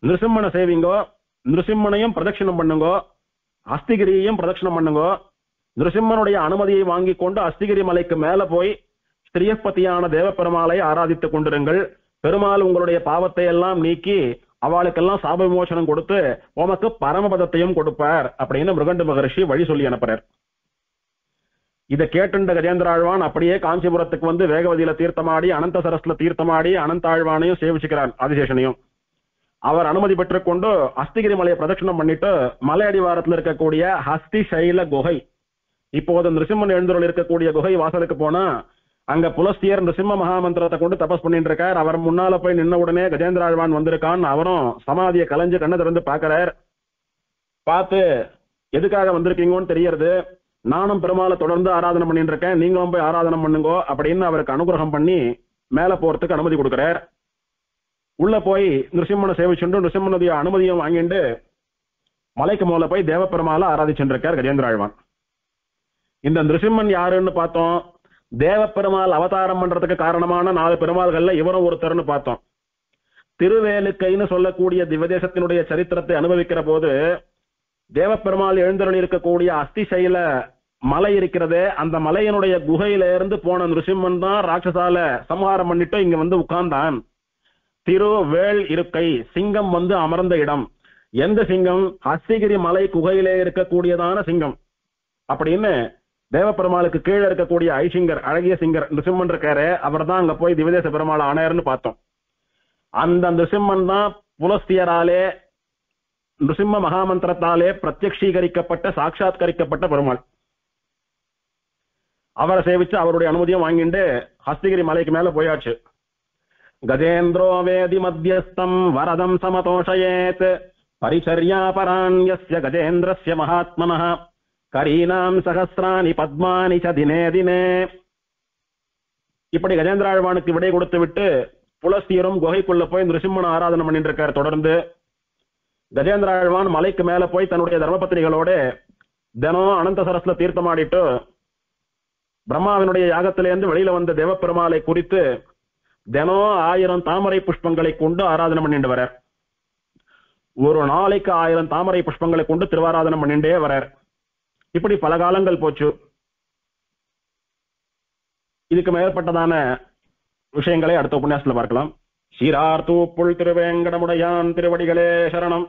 நிருசிம்மனை சேவிங்கோ. நிருசிம்மனையும் பிரதட்சிணம் பண்ணுங்க, அஸ்திகிரியையும் பிரதட்சிணம் பண்ணுங்க. நிருசிம்மனுடைய அனுமதியை வாங்கி கொண்டு அஸ்திகிரி மலைக்கு மேல போய் ஸ்ரீயப்பதியான தேவப்பெருமாளை ஆராதித்துக் கொண்டிருங்கள். பெருமாள் உங்களுடைய பாவத்தை எல்லாம் நீக்கி அவளுக்கெல்லாம் சாப விமோசனம் கொடுத்து உமக்கு பரமபதத்தையும் கொடுப்பார் அப்படின்னு மிருகண்டு மகர்ஷி வழி சொல்லி அனுப்புறார். இதை கேட்டுண்ட கஜேந்திராழ்வான் அப்படியே காஞ்சிபுரத்துக்கு வந்து வேகவதியில தீர்த்தமாடி அனந்த சரஸ்ல தீர்த்தமாடி அனந்தாழ்வானையும் சேவிச்சுக்கிறார், ஆதிசேஷனையும். அவர் அனுமதி பெற்றுக்கொண்டு அஸ்திகிரி மலையை பிரதட்சணம் பண்ணிட்டு மலை அடிவாரத்தில் இருக்கக்கூடிய ஹஸ்தி சைல குகை, இப்போது நிருசிம்மன் எழுந்தருள் இருக்கக்கூடிய குகை வாசலுக்கு போனா அங்க புலஸ்தியர் நிருசிம்ம மகாமந்திரத்தை கொண்டு தபஸ் பண்ணிட்டு இருக்கார். அவர் முன்னால போய் நின்ன உடனே கஜேந்திராழ்வான் வந்திருக்கான். அவரும் சமாதியை கலைஞ்சு கண்ணை திறந்து பாக்குறார். பார்த்து எதுக்காக வந்திருக்கீங்கன்னு தெரியறது, நானும் பெருமாளை தொடர்ந்து ஆராதனை பண்ணிட்டு இருக்கேன், நீங்களும் போய் ஆராதனை பண்ணுங்கோ அப்படின்னு அவருக்கு அனுகிரகம் பண்ணி மேல போறதுக்கு அனுமதி கொடுக்கிறார். உள்ள போய் நிருசிம்மனை சேவிச்சுண்டு நிருசிம்மனுடைய அனுமதியும் வாங்கிட்டு மலைக்கு மேல போய் தேவப்பெருமாளை ஆராதிச்சுருக்கார் கஜேந்திர ஆழ்வான். இந்த நிருசிம்மன் யாருன்னு பார்த்தோம். தேவப்பெருமாள் அவதாரம் பண்றதுக்கு காரணமான 4 பெருமாள்கள்ல இவரும் ஒருத்தர்னு பார்த்தோம். திருவேலுக்கைன்னு சொல்லக்கூடிய திவதேசத்தினுடைய சரித்திரத்தை அனுபவிக்கிற போது தேவப்பெருமாள் எழுந்தருளி இருக்கக்கூடிய அஸ்திசைல மலை இருக்கிறதே, அந்த மலையினுடைய குகையில இருந்து போன நிருசிம்மன் தான் ராட்சசால சம்ஹாரம் பண்ணிட்டு இங்க வந்து உட்கார்ந்தான். திருவேல் இருக்கை, சிங்கம் வந்து அமர்ந்த இடம். எந்த சிங்கம்? அஸ்திகிரி மலை குகையிலே இருக்கக்கூடியதான சிங்கம். அப்படின்னு தேவப்பெருமாளுக்கு கீழே இருக்கக்கூடிய ஐசிங்கர், அழகிய சிங்கர் நிருசிம்மன் இருக்காரு, அவர் தான் அங்க போய் திவதேச பெருமாள் ஆணையர்னு பார்த்தோம். அந்த நிருசிம்மன் தான் புலஸ்தியராலே நிருசிம்ம மகாமந்திரத்தாலே பிரத்யக்ஷீகரிக்கப்பட்ட சாட்சாத்கரிக்கப்பட்ட பெருமாள். அவரை சேவிச்சு அவருடைய அனுமதியும் வாங்கிட்டு ஹஸ்திகிரி மலைக்கு மேல போயாச்சு. கஜேந்திரோ வேதி மத்தியஸ்தம் வரதம் சமதோஷயேத் பரிச்சர்யாபராண்யஸ்ய கஜேந்திரஸ்ய மகாத்மனः கரீனாம் சகஸ்ராணி பத்மானி ச தினே தினே. இப்படி கஜேந்திராழ்வானுக்கு விடை கொடுத்து விட்டு புலஸ்தியரும் குகைக்குள்ள போய் நிருசிம்மனை ஆராதனை பண்ணிட்டு இருக்காரு. தொடர்ந்து கஜேந்திராழ்வான் மலைக்கு மேல போய் தன்னுடைய தர்மபத்திரிகளோட தினம் அனந்த சரஸ்ல தீர்த்தமாடிட்டு பிரம்மாவினுடைய யாகத்திலிருந்து வெளியில வந்த தேவப்பெருமாளை குறித்து தினம் 1000 தாமரை புஷ்பங்களை கொண்டு ஆராதனை பண்ணிட்டு வரார். ஒரு நாளைக்கு 1000 தாமரை புஷ்பங்களை கொண்டு திருவாராதனை பண்ணிட்டே வரார். இப்படி பல காலங்கள் போச்சு. இதுக்கு மேற்பட்டதான விஷயங்களை அடுத்த உபன்யாசத்துல பார்க்கலாம். சீரார் தூப்புள் திருவேங்கடமுடையான் திருவடிகளே சரணம்.